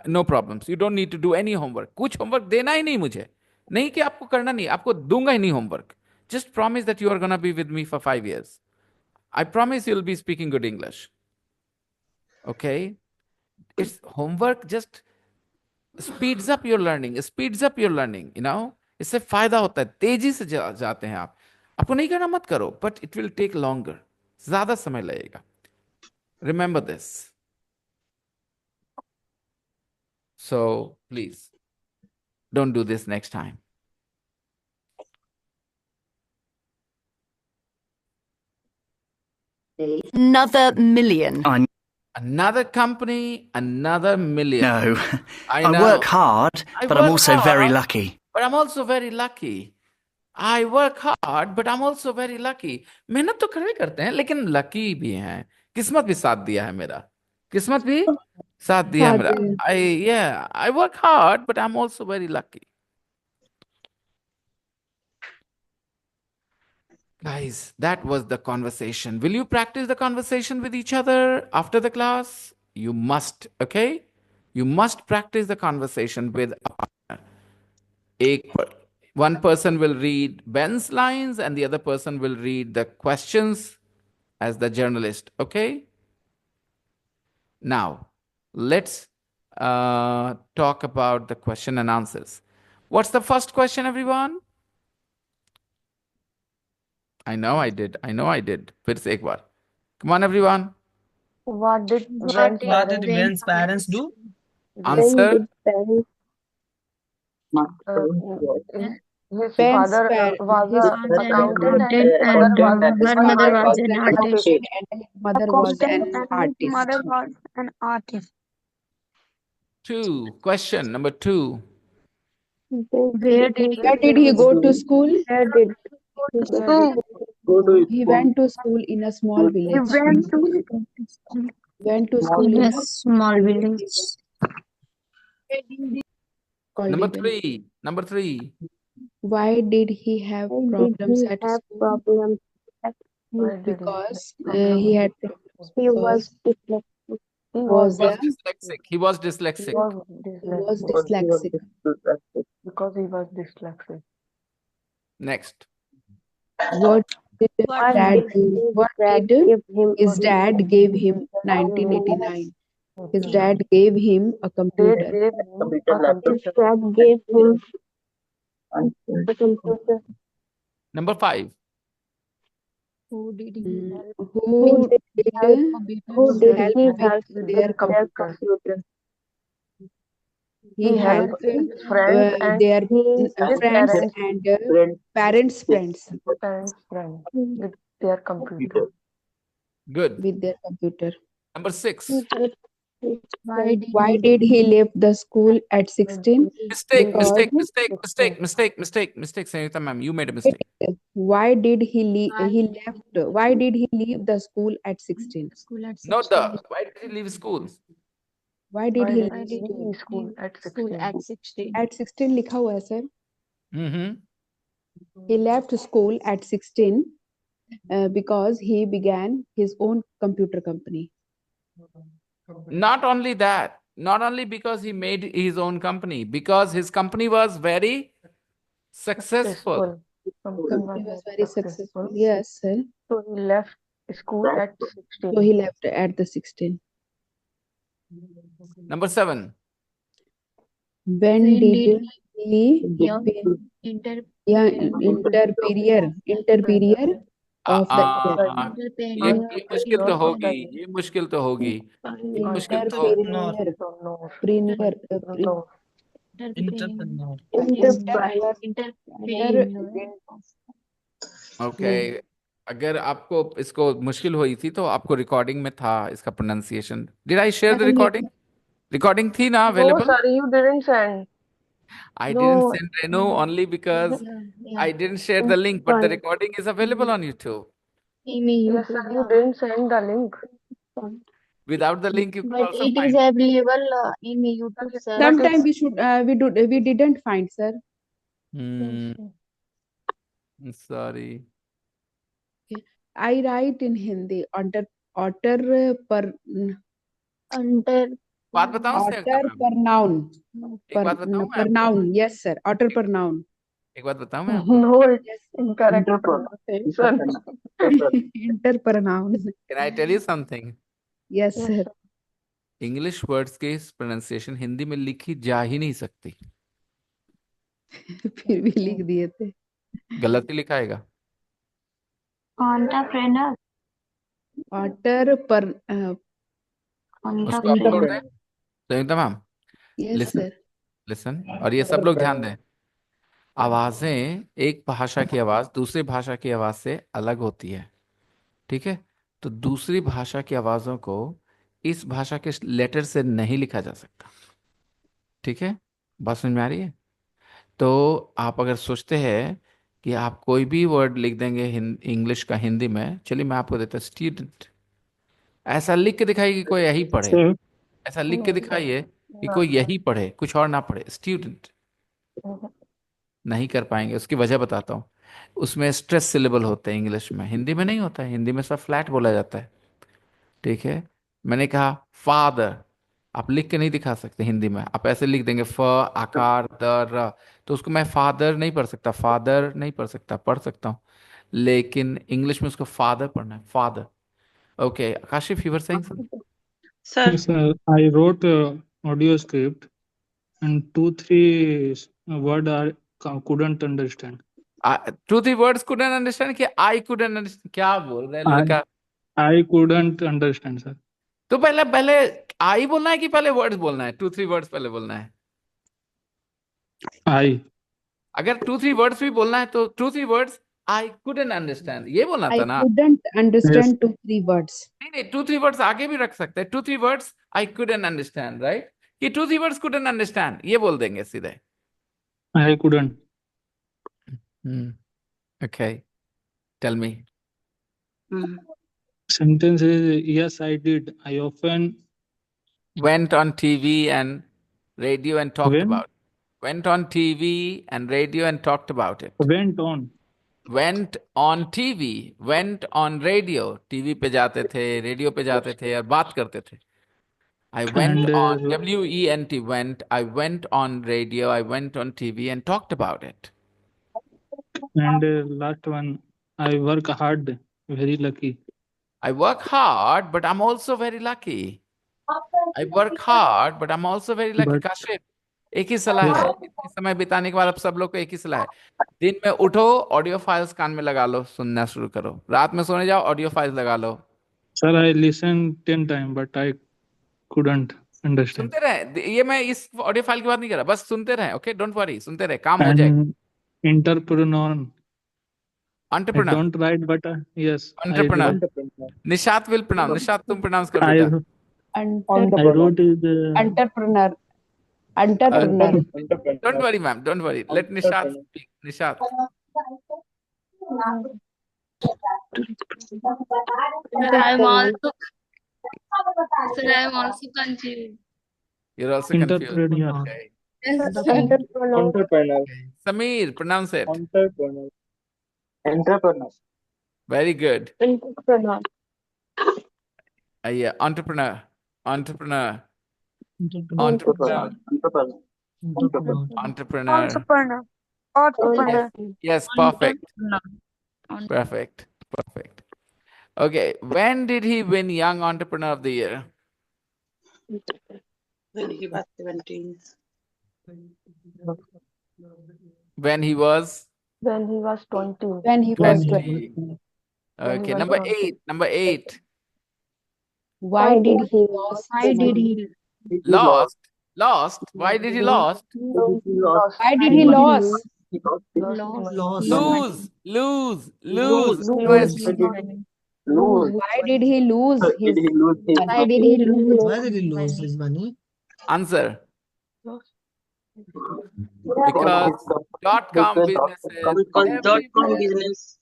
No problems, you don't need to do any homework. कुछ होमवर्क देना ही नहीं मुझे, नहीं कि आपको करना नहीं, आपको दूंगा ही नहीं homework. Just promise that you are gonna be with me for 5 years. I promise you'll be speaking good English. Okay? It's homework just speeds up your learning, इससे फायदा होता है, तेजी से जाते हैं आप. आपको नहीं करना मत करो, but it will take longer. ज्यादा समय लगेगा. Remember this. So please don't do this next time. Another million. Another company, another million. No, I I know. work hard, I but I'm work also very hard, lucky. But I'm also very lucky. I work hard, but I'm also very lucky. मेहनत तो खड़े करते हैं, लेकिन lucky भी हैं. किस्मत भी साथ दिया है मेरा. किस्मत भी साथ दिया है मेरा. I work hard, but I'm also very lucky. Guys, that was the conversation. Will you practice the conversation with each other after the class? You must, okay? You must practice the conversation with a partner. One person will read Ben's lines and the other person will read the questions as the journalist, okay? Now, let's talk about the question and answers. What's the first question, everyone? I know I did. फिर से एक बार. Come on, everyone. What did What did Ben's parents do? Answer. His Ben's father was his an father accountant and accountant his and mother was her an mother was artist. and his mother was an artist. 2. Question number 2. Where did he go to school? He went to school in a small village. Went to school in a small village. called Number even. 3. Why did he have problems at school? Because he had problems. He was dyslexic. Because he was dyslexic. Next. What did his dad gave him 1989? His dad gave him a computer. Number 5. Who did he help with their computer? He helped his friends and their his friends and parents' friends with their computer. Good. with their computer. Number 6. Why did he leave the school at 16? Mistake, Because- Sangeeta ma'am. You made a mistake. Why did he leave? Why did he leave the school at 16? Not the. Why did he leave school? Why did he Why leave did he school? leave school at 16? At 16 लिखा हुआ है sir. Mm-hmm. He left school at 16 because he began his own computer company. Not only that, not only because he made his own company, because his company was very successful. Company was very successful. Yes, sir. So he left school at 16. So he left at the 16. Number 7. When did he interfere of the year. ये मुश्किल तो होगी, ये मुश्किल तो होगी, ये मुश्किल तो Entrepreneur, premier, No. Entrepreneur. Okay. अगर आपको इसको मुश्किल हुई थी तो आपको रिकॉर्डिंग में था इसका pronunciation. Did I share the recording? Recording थी ना No, available? sir, you didn't send. I didn't No. send Renu only because I didn't share the link, but the recording is available on YouTube. Yes, sir, you didn't send the link. Without the link, you can But also it is find. available in YouTube, sir. Sometime we didn't find, sir. Sorry. I write in Hindi. Otter बात बताऊं otter per noun. एक बात बताऊं मैं Per आपको? noun. Yes, sir. Otter per noun. एक बात बताऊं मैं आपको? No, it's incorrect pronunciation. Inter per noun. Can I tell you something? Yes, Yes, sir. sir. English words की प्रोनाउंसिएशन हिंदी में लिखी जा ही नहीं सकती। फिर भी लिख दिए थे। गलत ही लिखाएगा। Entrepreneur. Otter per उसको आप छोड़ दें। Samyukta ma'am, yes, listen sir. Listen, और ये सब लोग ध्यान दें। आवाजें, एक भाषा की आवाज दूसरी भाषा की आवाज से अलग होती है, ठीक है? तो दूसरी भाषा की आवाजों को इस भाषा के लेटर से नहीं लिखा जा सकता, ठीक है? बात समझ में आ रही है? तो आप अगर सोचते हैं कि आप कोई भी वर्ड लिख देंगे इंग्लिश का हिंदी में, चलिए मैं आपको देता हूं स्टूडेंट, ऐसा लिख के दिखाइए कि कोई यही पढ़े, ऐसा लिख के दिखाइए कि कोई यही पढ़े, कुछ और ना पढ़े। स्टूडेंट नहीं कर पाएंगे। उसकी वजह बताता हूँ। उसमें स्ट्रेस सिलेबल होते हैं इंग्लिश में, हिंदी में नहीं होता है। हिंदी में सब फ्लैट बोला जाता है, ठीक है? मैंने कहा फादर, आप लिख के नहीं दिखा सकते हिंदी में। आप ऐसे लिख देंगे फ आकार द र, तो उसको मैं फादर नहीं पढ़ सकता, फादर नहीं पढ़ सकता, पढ़ सकता हूँ, लेकिन इंग्लिश में उसको फादर पढ़ना है, father. Okay Kashif, you were saying something? Sir, Yes, I wrote audio script and 2-3 word I couldn't understand. 2-3 words couldn't understand कि I couldn't understand? क्या बोल रहे हैं लड़का? I couldn't understand, sir. तो पहले I बोलना है कि पहले वर्ड्स बोलना है? 2-3 वर्ड्स पहले बोलना है। I अगर 2-3 वर्ड्स भी बोलना है तो 2-3 वर्ड्स I couldn't understand ये बोलना I था ना? couldn't understand 2-3 words. नहीं 2-3 वर्ड्स आगे भी रख सकते हैं। 2-3 words I couldn't understand, right? कि 2-3 वर्ड्स couldn't understand ये बोल देंगे सीधे। I couldn't. Okay, tell me. Sentence is yes, I did. I often Went on TV and radio and talked When? about. Went on TV and radio and talked about it. went on. Went on TV, went on radio, TV पे जाते थे, radio पे जाते थे और बात करते थे। I went And on WENT, went. I went on radio, I went on TV and talked about it. last one, I work hard. Very lucky. I work hard, but I'm also very lucky. I work hard, but I'm also very lucky. But- Kashif, एक ही सलाह है। इतनी समय बिताने के बाद अब सब लोग को एक ही सलाह है। दिन में उठो, ऑडियो फाइल्स कान में लगा लो, सुनना शुरू करो। रात में सोने जाओ, ऑडियो फाइल्स लगा लो। Sir, I listened 10 times, but I couldn't understand. सुनते रहे। ये मैं इस ऑडियो फाइल की बात नहीं कर रहा, बस सुनते रहे। ओके, डोंट वरी, सुनते रहे, काम हो जाएगा। And entrepreneur. I entrepreneur, don't write, but yes, I do. Entrepreneur. Nishat will pronounce. Nishat तुम प्रोनाउंस कर I, बेटा। I wrote is Entrepreneur. Entrepreneur. Don't worry, ma'am. Don't worry. Let Nishat speak. Nishat. Sir, I am also confused. You're also confused. entrepreneur. Okay. Entrepreneur. Sameer, pronounce it. Entrepreneur. Very good. Entrepreneur. Yeah, entrepreneur. Entrepreneur. Entrepreneur. Entrepreneur. Entrepreneur. Entrepreneur. Entrepreneur. Entrepreneur. Yes, perfect. Perfect. Perfect. Okay. When did he win Young Entrepreneur of the Year? when he was 17. When he was When he was 20. When he was 20. Okay, number 8. Number 8. Why did he lost? Why did he Lost. Lost. Why did he lost? Why did he lost? lost Lost. his money? Lose. Lose his money. Why did he lose his Why did he lose Why did he his lose money? his money? Answer. Because .com businesses everywhere business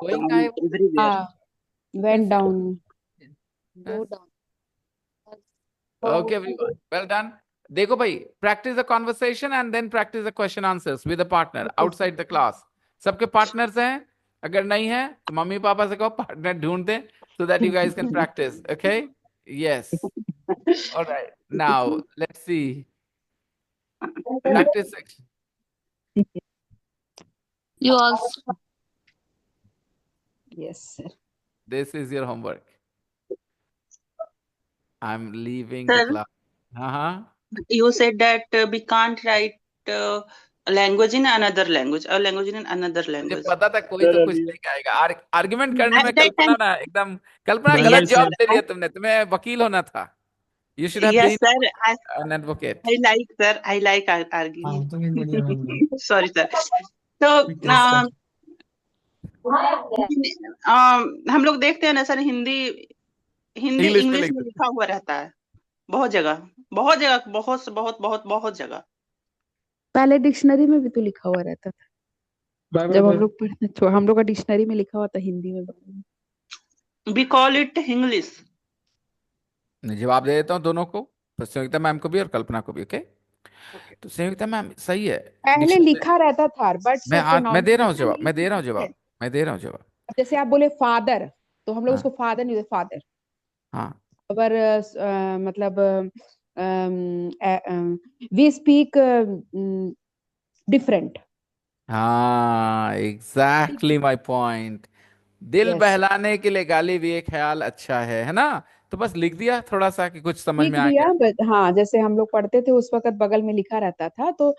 going high. uh, went down? Go down. Okay, everyone. Well done. देखो भाई, practice the conversation and then practice the question answers with a partner outside the class. सबके partners हैं? अगर नहीं है तो mummy papa से कहो partner ढूंढ दें so that you guys can practice. Okay? Yes. All right. Now let's see. Practice section. You also. Yes, sir. This is your homework. I'm leaving the Sir? class. Uh-huh. You said that we can't write language in another language or language in another मुझे language. पता था कोई तो कुछ लेके आएगा argument करने में At that कल्पना time, ना एकदम कल्पना Yes, गलत sir. जवाब दे दिया तुमने तुम्हें वकील होना था you should have yes, been sir. an advocate I like, sir. I like हाँ, arguing. तो नहीं बढ़िया मैम लोग। Sorry, sir. So, Quick test, हम लोग देखते हैं ना सर, हिंदी इंग्लिश में इंग्लिश लिख में दो लिखा हुआ रहता है बहुत जगह, बहुत जगह, बहुत जगह। पहले डिक्शनरी में भी तो लिखा हुआ रहता था जब हम लोग पढ़ते तो हम लोग का डिक्शनरी में लिखा हुआ था हिंदी में। We call it English. मैं जवाब दे देता हूँ दोनों को तो संयुक्ता मैम को भी और कल्पना को भी ओके तो संयुक्ता मैम सही है पहले डिक्शनरी लिखा रहता था बट मैं दे रहा हूँ जवाब जैसे आप बोले फादर तो हम लोग हाँ उसको फादर नहीं फादर हाँ अगर मतलब वी स्पीक डिफरेंट। हाँ एग्जैक्टली माय पॉइंट दिल Yes. बहलाने के लिए गाली भी एक ख्याल अच्छा है ना तो बस लिख दिया थोड़ा सा कि कुछ समझ लिख में आ दिया गया but हाँ जैसे हम लोग पढ़ते थे उस वक्त बगल में लिखा रहता था तो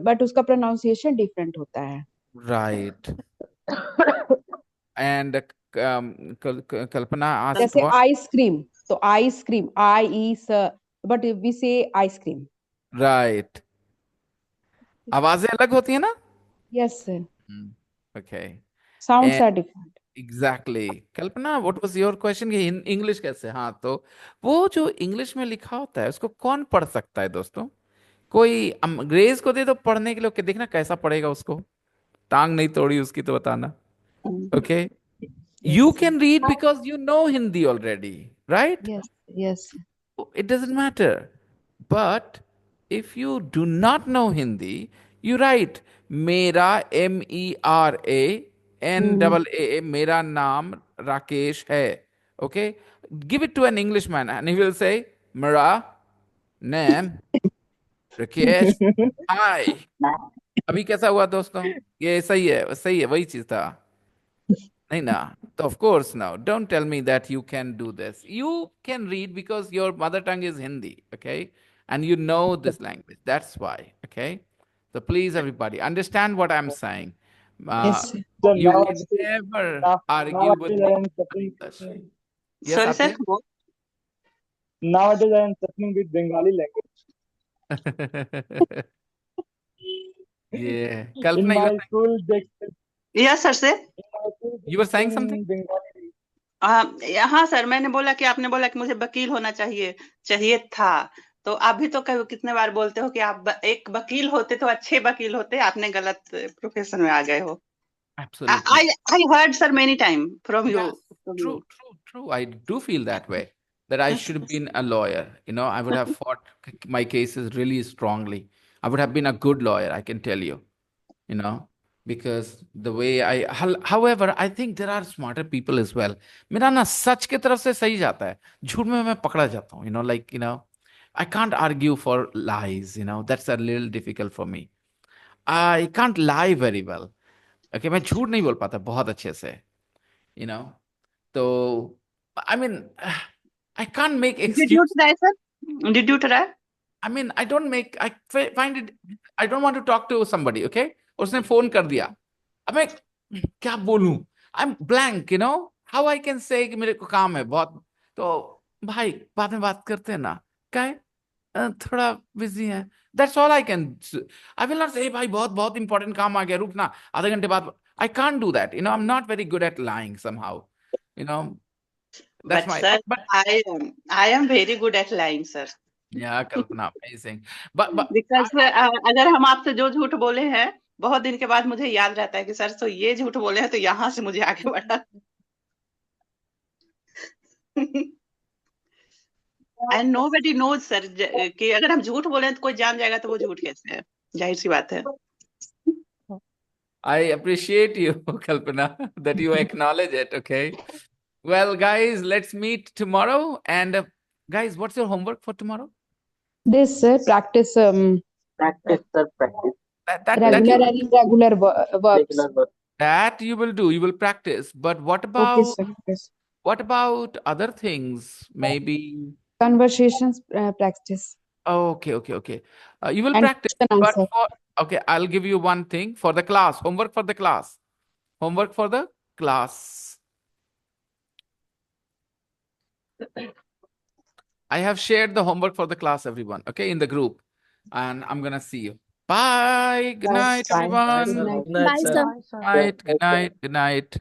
बट उसका प्रोनाउंसिएशन डिफरेंट होता है। राइट एंड कल्पना आस्क्ड जैसे व्हाट आइसक्रीम तो ice cream I is but we say ice cream. Right आवाजें अलग होती है ना yes sir okay sounds are different. Exactly Kalpana what was your question कि इंग्लिश कैसे हाँ तो वो जो इंग्लिश में लिखा होता है उसको कौन पढ़ सकता है दोस्तों कोई अंग्रेज को दे दो पढ़ने के लिए okay, देखना कैसा पढ़ेगा उसको टांग नहीं तोड़ी उसकी तो बताना okay you can read because you know Hindi already right yes yes it doesn't matter but if you do not know Hindi you write मेरा MERANAA मेरा नाम राकेश है okay give it to an Englishman and he will say मेरा name Rakesh hi अभी कैसा हुआ दोस्तों ये सही है वही चीज था नहीं ना तो of course now don't tell me that you can do this you can read because your mother tongue is Hindi okay and you know this language that's why okay so please everybody understand what I'm saying Yes, sir. you can never argue with me in English. Yes, Sorry, sir. Atif? Nowadays I am suffering with Bengali language. Yeah In Kalpana my school, Yes, sir. Sir. you were saying something Bengali. हाँ sir, मैंने बोला कि आपने बोला कि मुझे वकील होना चाहिए था तो आप भी तो कितने बार बोलते हो कि आप एक वकील होते तो अच्छे वकील होते आपने गलत प्रोफेशन में आ गए हो। absolutely I heard sir many time from you. Yes, true. I do feel that way. That I should have been a lawyer. You know, I would have fought my cases really strongly. I would have been a good lawyer, I can tell you. You know, because the way however, I think there are smarter people as well. मेरा ना सच के तरफ से सही जाता है, झूठ में मैं पकड़ा जाता हूँ. You know, like, you know, I can't argue for lies. You know, that's a little difficult for me. I can't lie very well. Okay, मैं झूठ नहीं बोल पाता बहुत अच्छे से. You know. So, I mean, I can't make Did excuses. you try, sir? Did you try? I mean, I find it, I don't want to talk to somebody, okay? उसने phone कर दिया. अब मैं क्या बोलूं? I'm blank, you know, how I can say कि मेरे को काम है बहुत, तो भाई बाद में बात करते हैं ना, क्या है, थोड़ा बिजी है, that's all I can. I will not say भाई बहुत बहुत important काम आ गया, रुकना आधे घंटे बाद. I can't do that, you know. I'm not very good at lying somehow, you know. That's But my sir, but I am very good at lying, sir. yeah, Kalpana, amazing. But Because अगर हम आपसे जो झूठ बोले हैं, बहुत दिन के बाद मुझे याद रहता है कि सर तो ये झूठ बोले हैं, तो यहाँ से मुझे आगे बढ़ा. And nobody knows, sir, कि अगर हम झूठ बोले हैं तो कोई जान जाएगा, तो वो झूठ कैसे है, जाहिर सी बात है. I appreciate you, Kalpana, that you acknowledge it. Okay. Well, guys, let's meet tomorrow. And guys, what's your homework for tomorrow? This practice Practice, sir, practice. regular and irregular verbs. Regular work. That you will do. You will practice. But what about Okay, sir. Yes. what about other things? Maybe. Conversations practice. Okay. You will And practice. question But answer. okay, I'll give you one thing for the class. Homework for the class. Homework for the class. I have shared the homework for the class, everyone. Okay, in the group, and I'm gonna see you. Bye. Good night, Bye. everyone. Good night. Good night, Bye, sir. sir. Bye, sir. Good night. Good night. Good night.